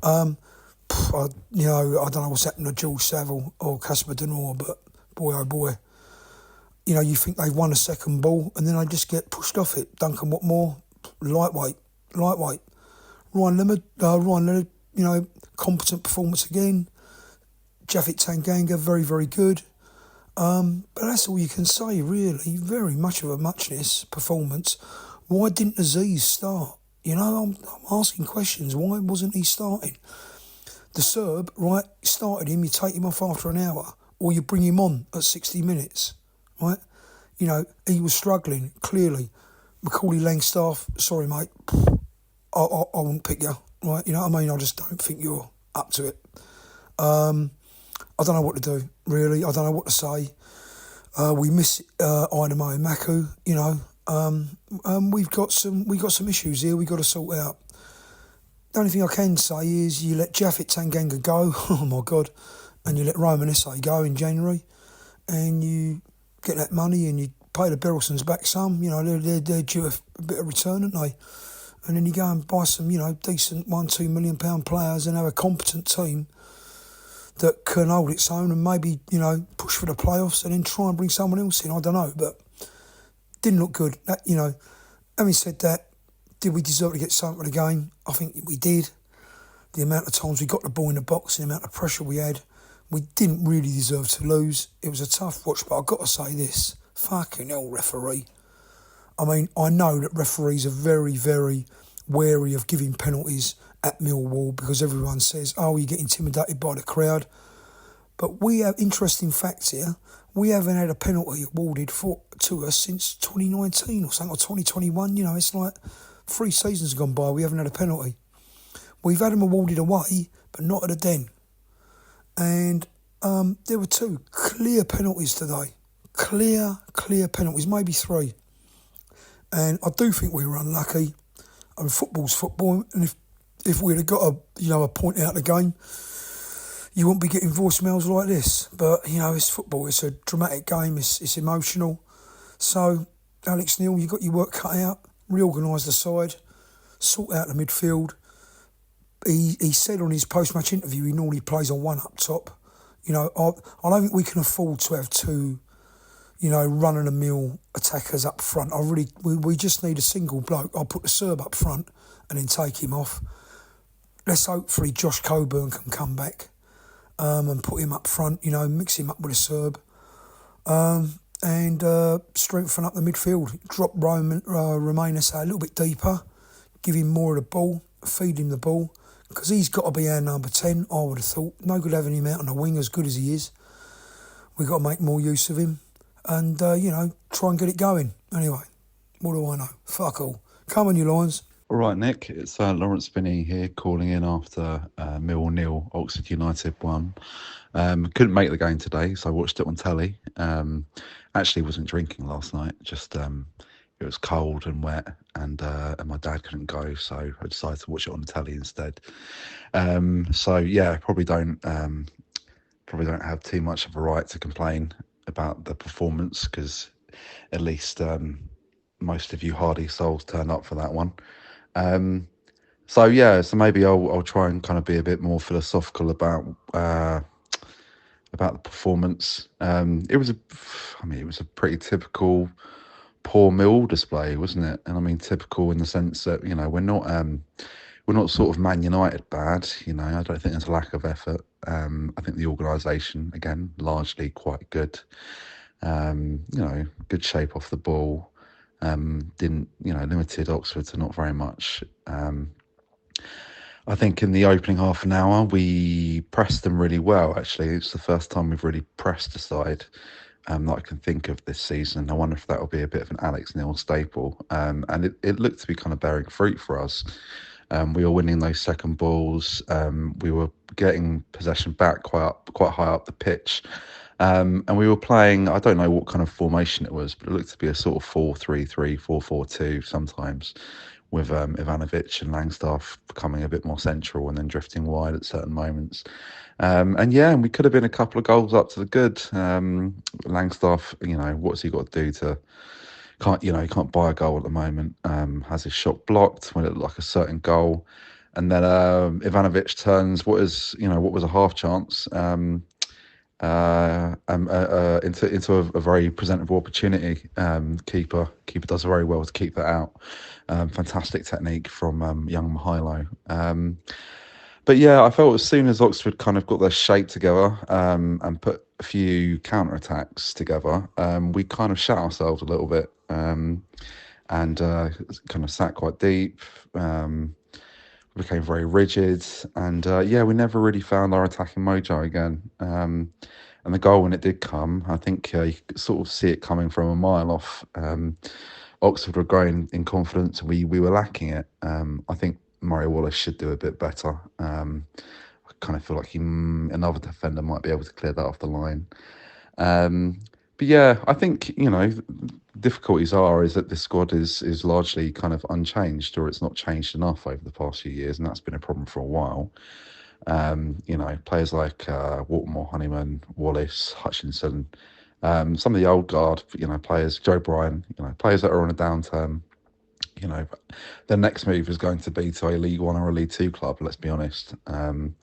I don't know what's happened to George Saville or Casper Denor, but boy, oh boy. You know, you think they've won a second ball and then they just get pushed off it. Duncan Watmore, lightweight. Ryan Leonard, you know, competent performance again. Jaffet Tanganga, very, very good. But that's all you can say, really. Very much of a muchness performance. Why didn't Aziz start? You know, I'm asking questions. Why wasn't he starting? The Serb, right, started him, you take him off after an hour, or you bring him on at 60 minutes, right? You know, he was struggling, clearly. Macaulay Langstaff, sorry, mate, I wouldn't pick you, right? You know what I mean? I just don't think you're up to it. I don't know what to do, really. I don't know what to say. We miss Idemo and Maku, you know. We've got some issues here we've got to sort out. The only thing I can say is you let Jaffet Tanganga go, oh my God, and you let Romain Esse go in January, and you get that money and you pay the Berylsons back some, you know, they're due a bit of return, aren't they? And then you go and buy some, you know, decent £1-2 million players and have a competent team that can hold its own and maybe, you know, push for the playoffs and then try and bring someone else in. I don't know, but didn't look good. That, you know, having said that, did we deserve to get something for the game? I think we did. The amount of times we got the ball in the box and the amount of pressure we had, we didn't really deserve to lose. It was a tough watch, but I've got to say this. Fucking hell, referee. I mean, I know that referees are very, very wary of giving penalties at Millwall because everyone says, oh, you get intimidated by the crowd. But we have interesting facts here. We haven't had a penalty awarded to us since 2019 or something, or 2021. You know, it's like 3 seasons gone by, we haven't had a penalty. We've had them awarded away, but not at the Den. And there were 2 clear penalties today. Clear penalties, maybe 3. And I do think we were unlucky. I mean, football's football, and if we'd have got a point out of the game, you wouldn't be getting voicemails like this. But, you know, it's football. It's a dramatic game. It's emotional. So, Alex Neil, you got your work cut out. Reorganise the side. Sort out the midfield. He said on his post-match interview he normally plays on 1 up top. You know, I don't think we can afford to have 2, you know, run-of-the-mill attackers up front. We just need a single bloke. I'll put the Serb up front and then take him off. Let's hopefully Josh Coburn can come back and put him up front, you know, mix him up with a Serb and strengthen up the midfield. Drop Romain Esse a little bit deeper, give him more of the ball, feed him the ball, because he's got to be our number 10, I would have thought. No good having him out on the wing as good as he is. We've got to make more use of him and, you know, try and get it going. Anyway, what do I know? Fuck all. Come on, you Lions. All right, Nick, it's Lawrence Binney here calling in after Millwall 0, Oxford United 1. Couldn't make the game today, so I watched it on telly. Actually wasn't drinking last night, just it was cold and wet and my dad couldn't go, so I decided to watch it on the telly instead. So yeah, probably don't have too much of a right to complain about the performance because at least most of you hardy souls turned up for that one. So maybe I'll try and kind of be a bit more philosophical about the performance. It was a pretty typical poor Mill display, wasn't it? And I mean typical in the sense that, you know, we're not sort of Man United bad, you know. I don't think there's a lack of effort. I think the organisation, again, largely quite good. You know, good shape off the ball. Limited Oxford to not very much. I think in the opening half an hour, we pressed them really well, actually. It's the first time we've really pressed a side that I can think of this season. I wonder if that will be a bit of an Alex Neil staple. And it looked to be kind of bearing fruit for us. We were winning those second balls. We were getting possession back quite high up the pitch. And we were playing, I don't know what kind of formation it was, but it looked to be a sort of 4-3-3, 4-4-2 sometimes, with Ivanovic and Langstaff becoming a bit more central and then drifting wide at certain moments. And we could have been a couple of goals up to the good. Langstaff, what's he got to do to... he can't buy a goal at the moment. Has his shot blocked when it looked like a certain goal. And then Ivanovic turns what was a half chance into a very presentable opportunity. Keeper does very well to keep that out. Fantastic technique from young Mihailo. But yeah, I felt as soon as Oxford kind of got their shape together and put a few counter-attacks together, we kind of shut ourselves a little bit and kind of sat quite deep. Became very rigid, and we never really found our attacking mojo again. And the goal, when it did come, I think you could sort of see it coming from a mile off. Oxford were growing in confidence, and we were lacking it. I think Murray Wallace should do a bit better. I kind of feel like another defender might be able to clear that off the line. But yeah, I think, difficulties is that this squad is largely kind of unchanged, or it's not changed enough over the past few years, and that's been a problem for a while. Players like Watermore, Honeyman, Wallace, Hutchinson, some of the old guard, players, Joe Bryan, players that are on a downturn. Their next move is going to be to a League One or a League Two club, let's be honest. And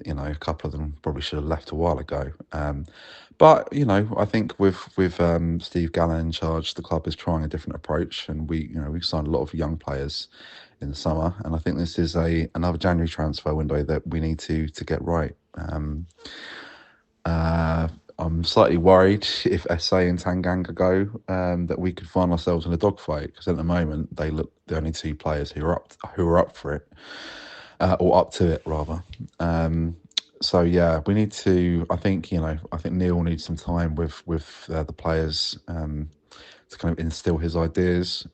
a couple of them probably should have left a while ago. But I think with Steve Gallen in charge, the club is trying a different approach, and we've signed a lot of young players in the summer, and I think this is another January transfer window that we need to get right. I'm slightly worried if SA and Tanganga go that we could find ourselves in a dogfight, because at the moment they look the only two players who are up for it, or up to it rather. So yeah, we need to. I think Neil needs some time with the players to kind of instill his ideas.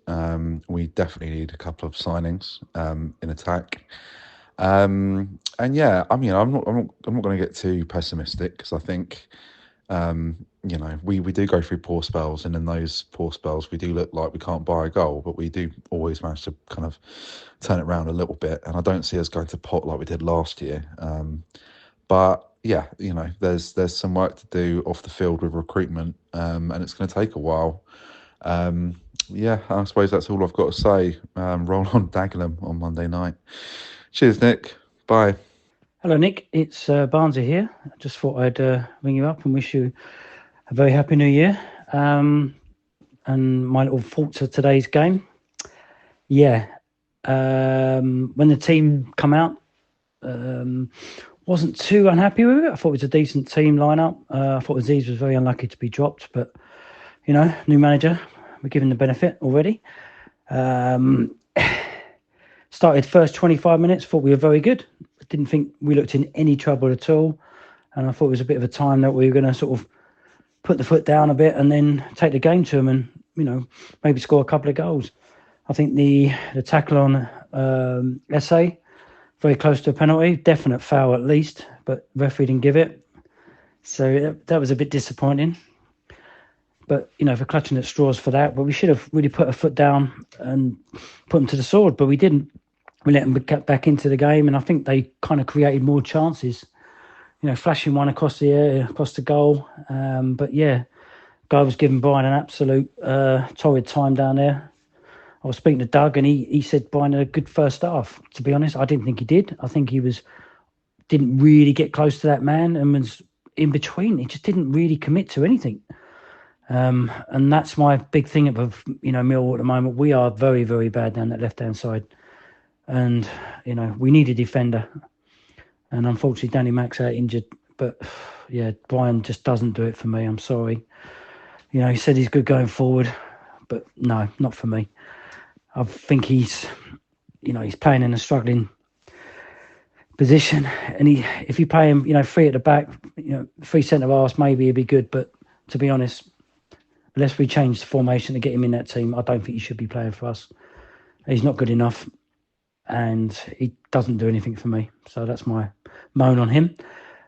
We definitely need a couple of signings in attack. And yeah, I mean, I'm not going to get too pessimistic, because I think we do go through poor spells, and in those poor spells we do look like we can't buy a goal, but we do always manage to kind of turn it around a little bit. And I don't see us going to pot like we did last year. But yeah, there's some work to do off the field with recruitment, and it's going to take a while. Yeah, I suppose that's all I've got to say. Roll on Dagenham on Monday night. Cheers, Nick. Bye. Hello, Nick. It's Barnsley here. I just thought I'd ring you up and wish you a very happy new year. And my little thoughts of today's game. Yeah. When the team come out, wasn't too unhappy with it. I thought it was a decent team lineup. I thought Aziz was very unlucky to be dropped, but new manager, we're given the benefit already. Started first 25 minutes, thought we were very good. Didn't think we looked in any trouble at all. And I thought it was a bit of a time that we were going to sort of put the foot down a bit and then take the game to them and, maybe score a couple of goals. I think the tackle on SA, very close to a penalty, definite foul at least, but referee didn't give it. So that was a bit disappointing. But, for clutching at straws for that. But we should have really put a foot down and put them to the sword, but we didn't. We let them get back into the game, and I think they kind of created more chances. Flashing one across the air, across the goal. But yeah, guy was giving Brian an absolute torrid time down there. I was speaking to Doug, and he said Brian had a good first half. To be honest, I didn't think he did. I think he didn't really get close to that man and was in between. He just didn't really commit to anything. And that's my big thing of Millwall at the moment. We are very, very bad down that left-hand side. And, we need a defender. And unfortunately, Danny Mack's out injured. But, yeah, Brian just doesn't do it for me. I'm sorry. He said he's good going forward. But, no, not for me. I think he's playing in a struggling position, and if you play him, 3 at the back, 3 centre halves, maybe he'd be good. But to be honest, unless we change the formation to get him in that team, I don't think he should be playing for us. He's not good enough, and he doesn't do anything for me. So that's my moan on him.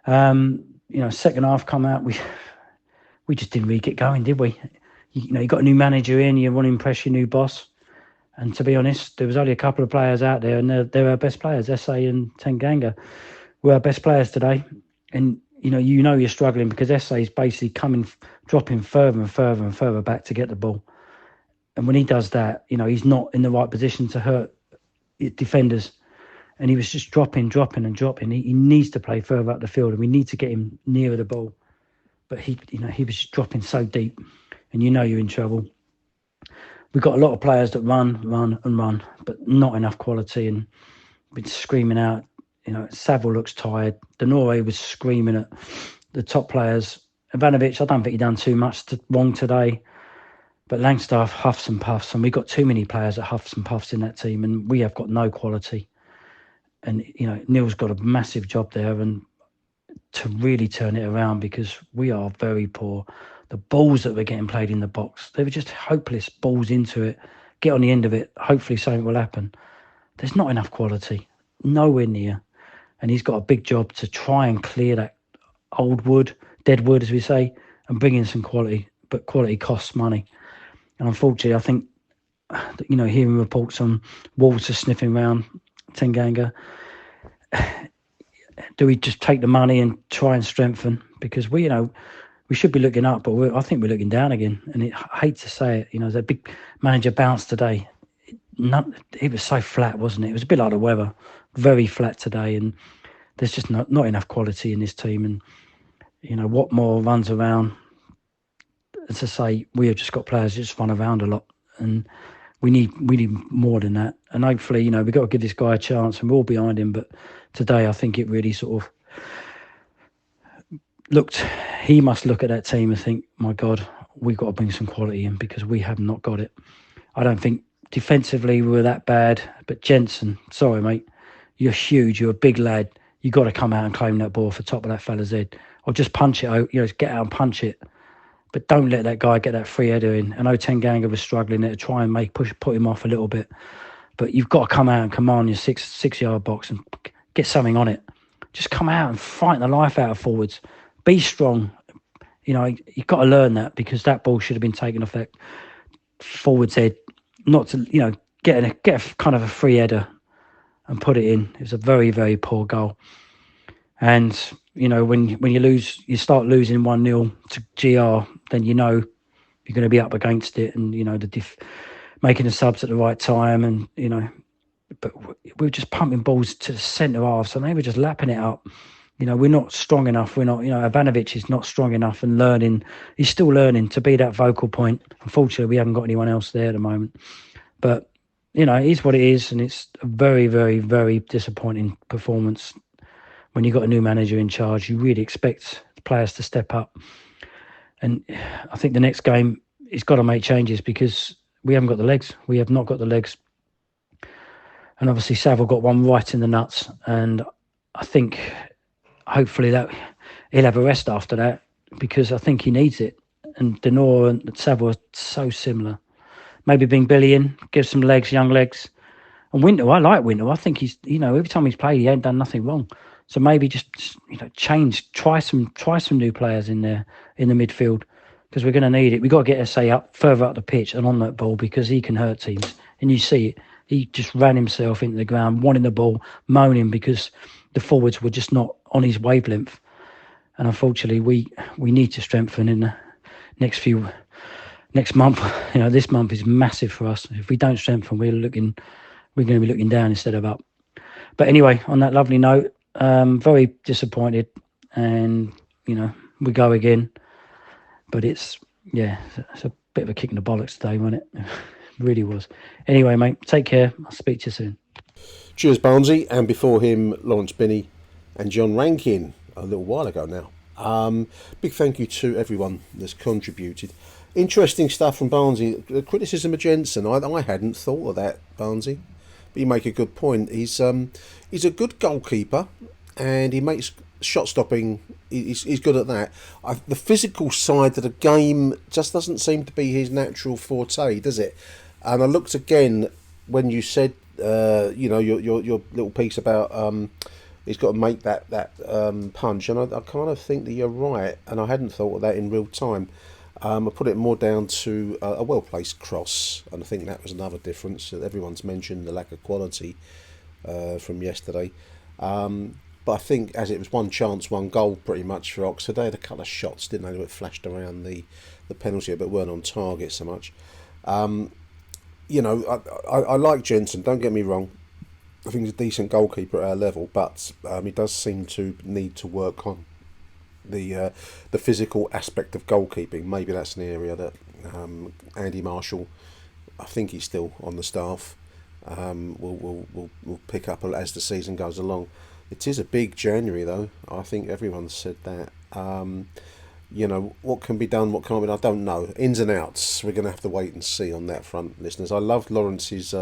Second half come out, we just didn't really get going, did we? You got a new manager in, you want to impress your new boss. And to be honest, there was only a couple of players out there, and they're our best players. SA and Tanganga were our best players today. And, you're struggling because SA is basically dropping further and further and further back to get the ball. And when he does that, he's not in the right position to hurt defenders. And he was just dropping. He needs to play further up the field, and we need to get him nearer the ball. But he was just dropping so deep, and you're in trouble. We've got a lot of players that run, but not enough quality, and been screaming out. Saville looks tired. Denore was screaming at the top players. Ivanovic, I don't think he done too much wrong today, but Langstaff huffs and puffs, and we've got too many players that huffs and puffs in that team, and we have got no quality. And Neil's got a massive job there, and to really turn it around, because we are very poor. The balls that were getting played in the box, they were just hopeless balls into it. Get on the end of it, hopefully something will happen. There's not enough quality, nowhere near. And he's got a big job to try and clear that old wood, dead wood, as we say, and bring in some quality. But quality costs money. And unfortunately, I think, hearing reports on Wolves are sniffing around Tanganga, do we just take the money and try and strengthen? Because we should be looking up, but I think we're looking down again. And I hate to say it, the big manager bounce today. It was so flat, wasn't it? It was a bit like the weather, very flat today. And there's just not enough quality in this team. And, Watmore runs around. As I say, we have just got players that just run around a lot. And we need more than that. And hopefully, we've got to give this guy a chance, and we're all behind him. But today, I think it really sort of he must look at that team and think, my God, we've got to bring some quality in, because we have not got it. I don't think defensively we were that bad, but Jensen, sorry, mate, you're huge, you're a big lad. You got to come out and claim that ball for the top of that fella's head, or just punch it out, get out and punch it. But don't let that guy get that free header in. I know Tanganga was struggling there to try and put him off a little bit, but you've got to come out and command your six-yard box and get something on it. Just come out and fight the life out of forwards. Be strong. You've got to learn that, because that ball should have been taken off that forward's head, not to, get a kind of a free header and put it in. It was a very, very poor goal. And, when you start losing 1-0 to GR, then you're going to be up against it, and, making the subs at the right time, and, but we were just pumping balls to the centre half, so they were just lapping it up. We're not strong enough. We're not, Ivanovic is not strong enough and learning. He's still learning to be that vocal point. Unfortunately, we haven't got anyone else there at the moment. But, it is what it is. And it's a very, very, very disappointing performance. When you've got a new manager in charge, you really expect the players to step up. And I think the next game, he's got to make changes, because we haven't got the legs. We have not got the legs. And obviously, Saville got one right in the nuts. And I think, hopefully, that he'll have a rest after that, because I think he needs it. And Denore and Saville are so similar. Maybe bring Billy in, give some legs, young legs. And Winter, I like Winter. I think he's, every time he's played, he ain't done nothing wrong. So maybe just, change, try some new players in there in the midfield, because we're going to need it. We've got to get SA up further up the pitch and on that ball, because he can hurt teams. And you see it. He just ran himself into the ground, wanting the ball, moaning because the forwards were just not on his wavelength. And unfortunately, we need to strengthen in the next month. This month is massive for us. If we don't strengthen, we're going to be looking down instead of up. But anyway, on that lovely note, very disappointed, and we go again. But it's a bit of a kick in the bollocks today, wasn't it? It really was. Anyway, mate, take care. I'll speak to you soon. Cheers, Barnesy, and before him, Lawrence Binney and John Rankin a little while ago now. Big thank you to everyone that's contributed. Interesting stuff from Barnesy. The criticism of Jensen, I hadn't thought of that, Barnesy. you make a good point. He's a good goalkeeper, and he makes shot stopping. He's good at that. The physical side of the game just doesn't seem to be his natural forte, does it? And I looked again when you said, your little piece about he's got to make that punch, and I kind of think that you're right, and I hadn't thought of that in real time. I put it more down to a well-placed cross, and I think that was another difference. Everyone's mentioned the lack of quality from yesterday. But I think as it was one chance, one goal pretty much for Oxford, they had a couple of shots, didn't they, that flashed around the penalty, but weren't on target so much. I like Jensen, don't get me wrong. I think he's a decent goalkeeper at our level, but he does seem to need to work on the physical aspect of goalkeeping. Maybe that's an area that Andy Marshall, I think he's still on the staff, will pick up as the season goes along. It is a big January though. I think everyone's said that. What can be done, what can't be done, I don't know. Ins and outs, we're going to have to wait and see on that front, listeners. I loved Lawrence's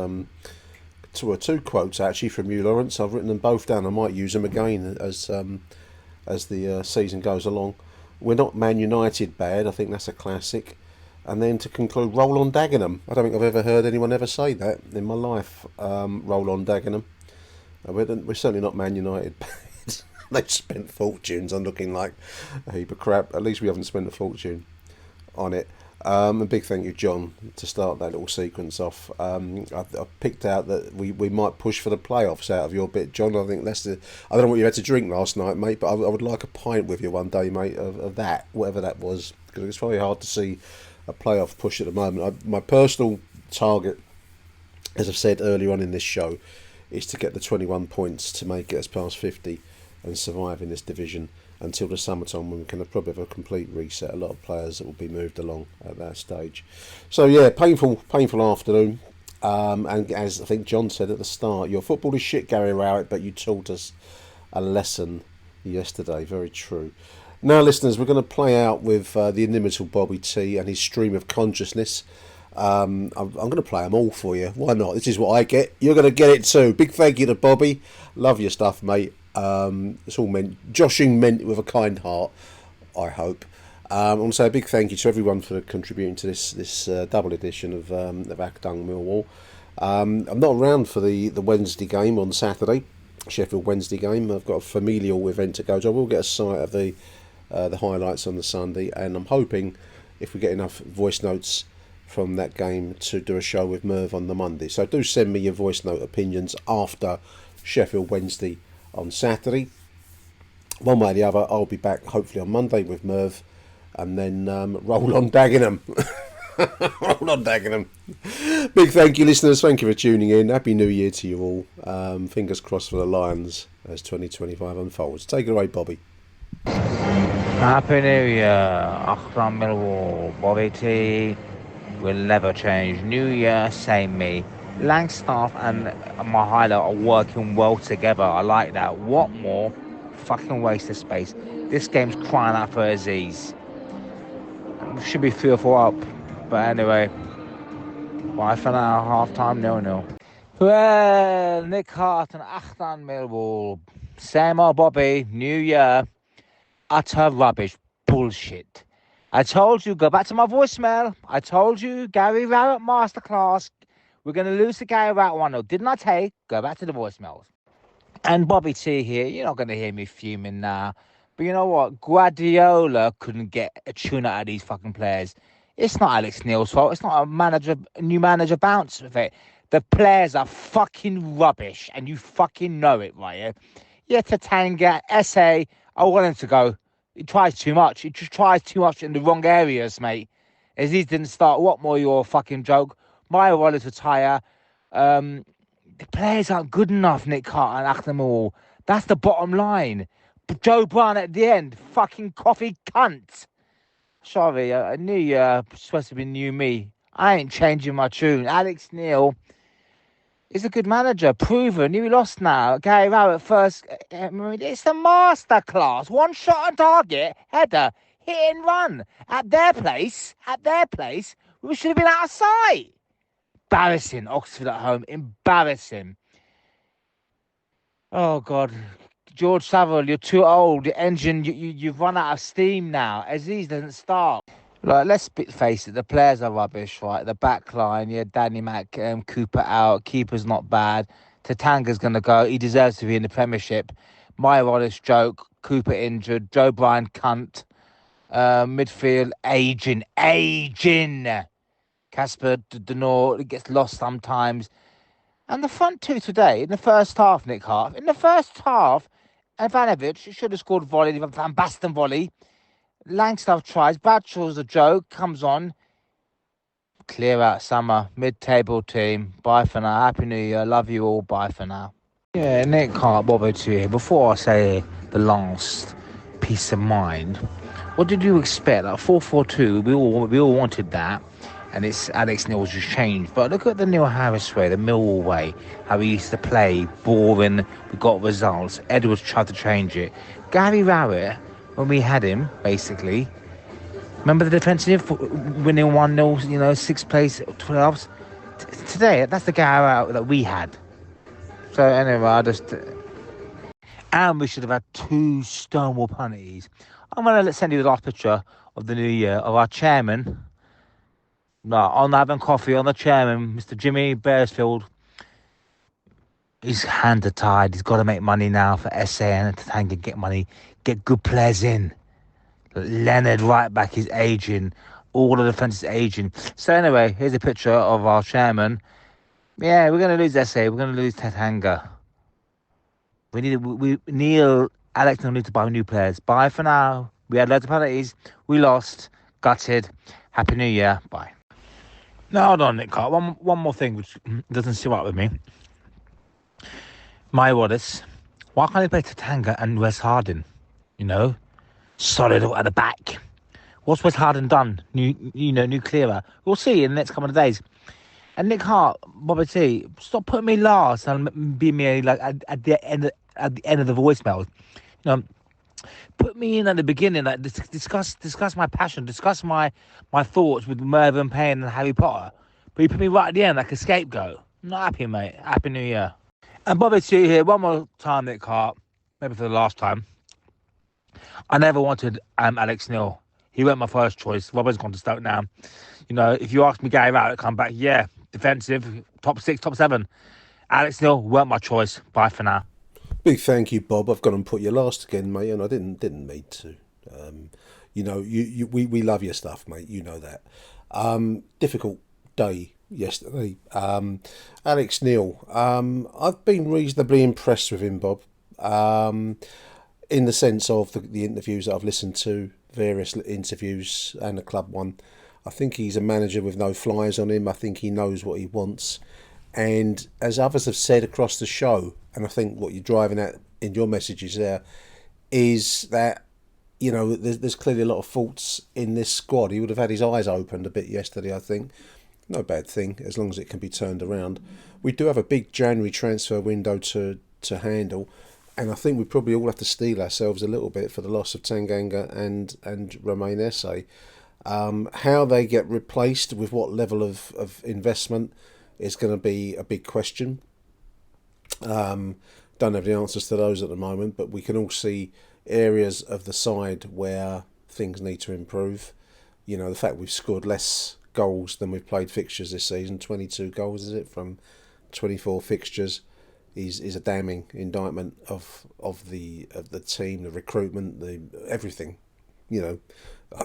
two quotes actually from you, Lawrence. I've written them both down. I might use them again as the season goes along. We're not Man United bad. I think that's a classic. And then to conclude, roll on Dagenham. I don't think I've ever heard anyone ever say that in my life. Roll on Dagenham. We're certainly not Man United bad. They've spent fortunes on looking like a heap of crap. At least we haven't spent a fortune on it. A big thank you, John, to start that little sequence off. I picked out that we might push for the playoffs out of your bit, John. I think that's I don't know what you had to drink last night, mate, but I would like a pint with you one day, mate, of that, whatever that was, because it's very hard to see a playoff push at the moment. My personal target, as I've said earlier on in this show, is to get the 21 points to make it as past 50 and survive in this division until the summertime, when we can probably have a complete reset. A lot of players that will be moved along at that stage. So yeah, painful afternoon. And as I think John said at the start, your football is shit, Gary Rowett, but you taught us a lesson yesterday. Very true. Now, listeners, we're going to play out with the inimitable Bobby T and his stream of consciousness. I'm going to play them all for you. Why not? This is what I get. You're going to get it too. Big thank you to Bobby. Love your stuff, mate. It's all joshing meant with a kind heart, I hope. I want to say a big thank you to everyone for contributing to this double edition of Achtung Millwall. I'm not around for the Wednesday game on Saturday, Sheffield Wednesday game. I've got a familial event to go to. I will get a sight of the highlights on the Sunday, and I'm hoping if we get enough voice notes from that game to do a show with Merv on the Monday. So do send me your voice note opinions after Sheffield Wednesday on Saturday. One way or the other, I'll be back hopefully on Monday with Merv, and then roll on Dagenham. Roll on Dagenham. Big thank you, listeners. Thank you for tuning in. Happy New Year to you all. Fingers crossed for the Lions as 2025 unfolds. Take it away, Bobby. Happy New Year. Achtung Millwall. Bobby T will never change. New Year, same me. Langstaff and my highlight are working well together. I like that. What more? Fucking waste of space. This game's crying out for Aziz. Should be 3 or 4 up. But anyway, bye for now. Half time 0-0. Well, Nick Hart and Achtung Millwall. Same old Bobby. New Year. Utter rubbish. Bullshit. I told you, go back to my voicemail. I told you, Gary Rowett Masterclass. We're going to lose to Gary Rowett 1-0. Didn't I take? Go back to the voicemails. And Bobby T here. You're not going to hear me fuming now. But you know what? Guardiola couldn't get a tune out of these fucking players. It's not Alex Neil's fault. It's not a new manager bounce with it. The players are fucking rubbish. And you fucking know it, right? Yeah, Tatanga, SA. I want him to go. He tries too much. He just tries too much in the wrong areas, mate. Aziz didn't start. What more? You're a fucking joke. My wallet retire. The players aren't good enough, Nick Hart and Achtung Millwall. That's the bottom line. Joe Brown at the end. Fucking coffee cunt. Sorry, a new year. Supposed to be new me. I ain't changing my tune. Alex Neil is a good manager. Proven. You lost now. Gary Rowett first. It's a masterclass. One shot on target. Header. Hit and run. At their place, we should have been out of sight. Embarrassing. Oxford at home. Embarrassing. Oh God, George Savile, you're too old. The engine, you've run out of steam now. Aziz doesn't start. Like, face it, the players are rubbish, right? The back line, yeah, Danny Mac, Cooper out, keeper's not bad. Tatanga's going to go. He deserves to be in the Premiership. My Wallace joke, Cooper injured, Joe Bryan cunt. Midfield, aging. Casper Denor gets lost sometimes. And the front two today, in the first half, Nick Hart, in the first half, Ivanovic should have scored volley, Van Basten volley. Langstaff tries, Bradshaw's a joke, comes on. Clear out summer, mid-table team. Bye for now. Happy New Year. Love you all. Bye for now. Yeah, Nick Hart, Bobo to you. Before I say the last peace of mind, what did you expect? Like 4-4-2, we all wanted that. And it's Alex Neil's just changed. But look at the Neil Harris way, the Millwall way, how he used to play, boring, we got results. Edwards tried to change it. Gary Rowett, when we had him, basically, remember the defensive, winning 1-0, sixth place, 12s? Today, that's the Gary Rowett that we had. So anyway, and we should have had 2 Stonewall penalties. I'm going to send you the last picture of the new year of our chairman. No, on having coffee on the chairman, Mr. Jimmy Beresfield. His hands are tied. He's got to make money now for SA and to get money, get good players in. Leonard right back is aging. All the defence is aging. So anyway, here's a picture of our chairman. Yeah, we're going to lose SA. We're going to lose Tatanga. Alex Neil need to buy new players. Bye for now. We had loads of penalties. We lost. Gutted. Happy New Year. Bye. Now, hold on, Nick Carr. One more thing which doesn't sit right with me. My Wallace. Why can't he play Tatanga and Wes Harding? Solid at the back. What's Wes Harding done? New clearer. We'll see in the next couple of days. And Nick Hart, Bobby T, stop putting me last and be me like at the end of the voicemail. Put me in at the beginning, like discuss my passion, discuss my thoughts with Mervyn Payne and Harry Potter. But you put me right at the end like a scapegoat. I'm not happy, mate. Happy New Year. And Bobby T here, one more time, Nick Hart, maybe for the last time. I never wanted Alex Neil. He weren't my first choice. Robert's gone to Stoke now. If you ask me Gary Rowett to come back, yeah, defensive, top 6, top 7. Alex Neil weren't my choice. Bye for now. Big thank you, Bob. I've gone and put you last again, mate, and I didn't mean to. We love your stuff, mate. You know that. Difficult day yesterday. Alex Neil. I've been reasonably impressed with him, Bob. In the sense of the interviews that I've listened to, various interviews and the club one. I think he's a manager with no flies on him. I think he knows what he wants. And as others have said across the show, and I think what you're driving at in your messages there, is that, there's clearly a lot of faults in this squad. He would have had his eyes opened a bit yesterday, I think. No bad thing, as long as it can be turned around. We do have a big January transfer window to handle, and I think we probably all have to steel ourselves a little bit for the loss of Tanganga and Romain Esse. How they get replaced with what level of investment is going to be a big question. Don't have the answers to those at the moment, but we can all see areas of the side where things need to improve. The fact we've scored less goals than we've played fixtures this season, 22 goals is it from 24 fixtures, is a damning indictment of the team, the recruitment, the everything.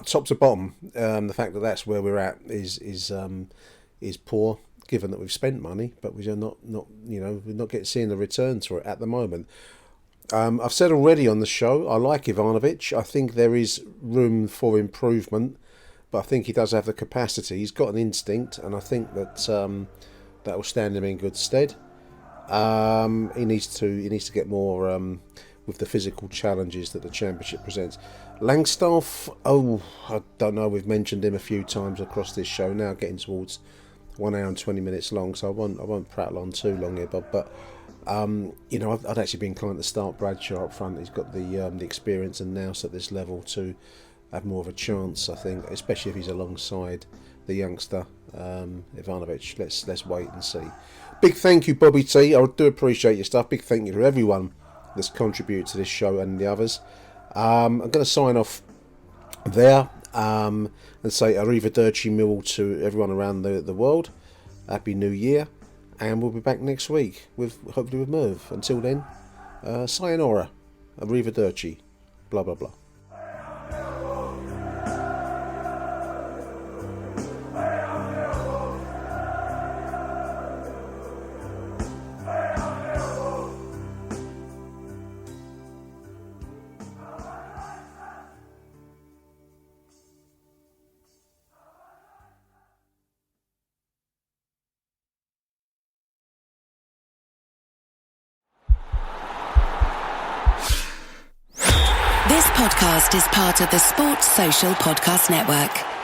Top to bottom, the fact that that's where we're at is poor, given that we've spent money, but we're not seeing the returns for it at the moment. I've said already on the show, I like Ivanovic. I think there is room for improvement, but I think he does have the capacity. He's got an instinct, and I think that that will stand him in good stead. He needs to get more with the physical challenges that the Championship presents. Langstaff, I don't know. We've mentioned him a few times across this show now, getting towards 1 hour and 20 minutes long, so I won't prattle on too long here, Bob. But I'd actually be inclined to start Bradshaw up front. He's got the experience and nous at this level to have more of a chance, I think, especially if he's alongside the youngster, Ivanovic. Let's wait and see. Big thank you, Bobby T. I do appreciate your stuff. Big thank you to everyone that's contributed to this show and the others. I'm going to sign off there and say Arrivederci Millwall to everyone around the world. Happy New Year, and we'll be back next week hopefully with Merv. Until then, sayonara, Arrivederci, blah blah blah. This podcast is part of the Sports Social Podcast Network.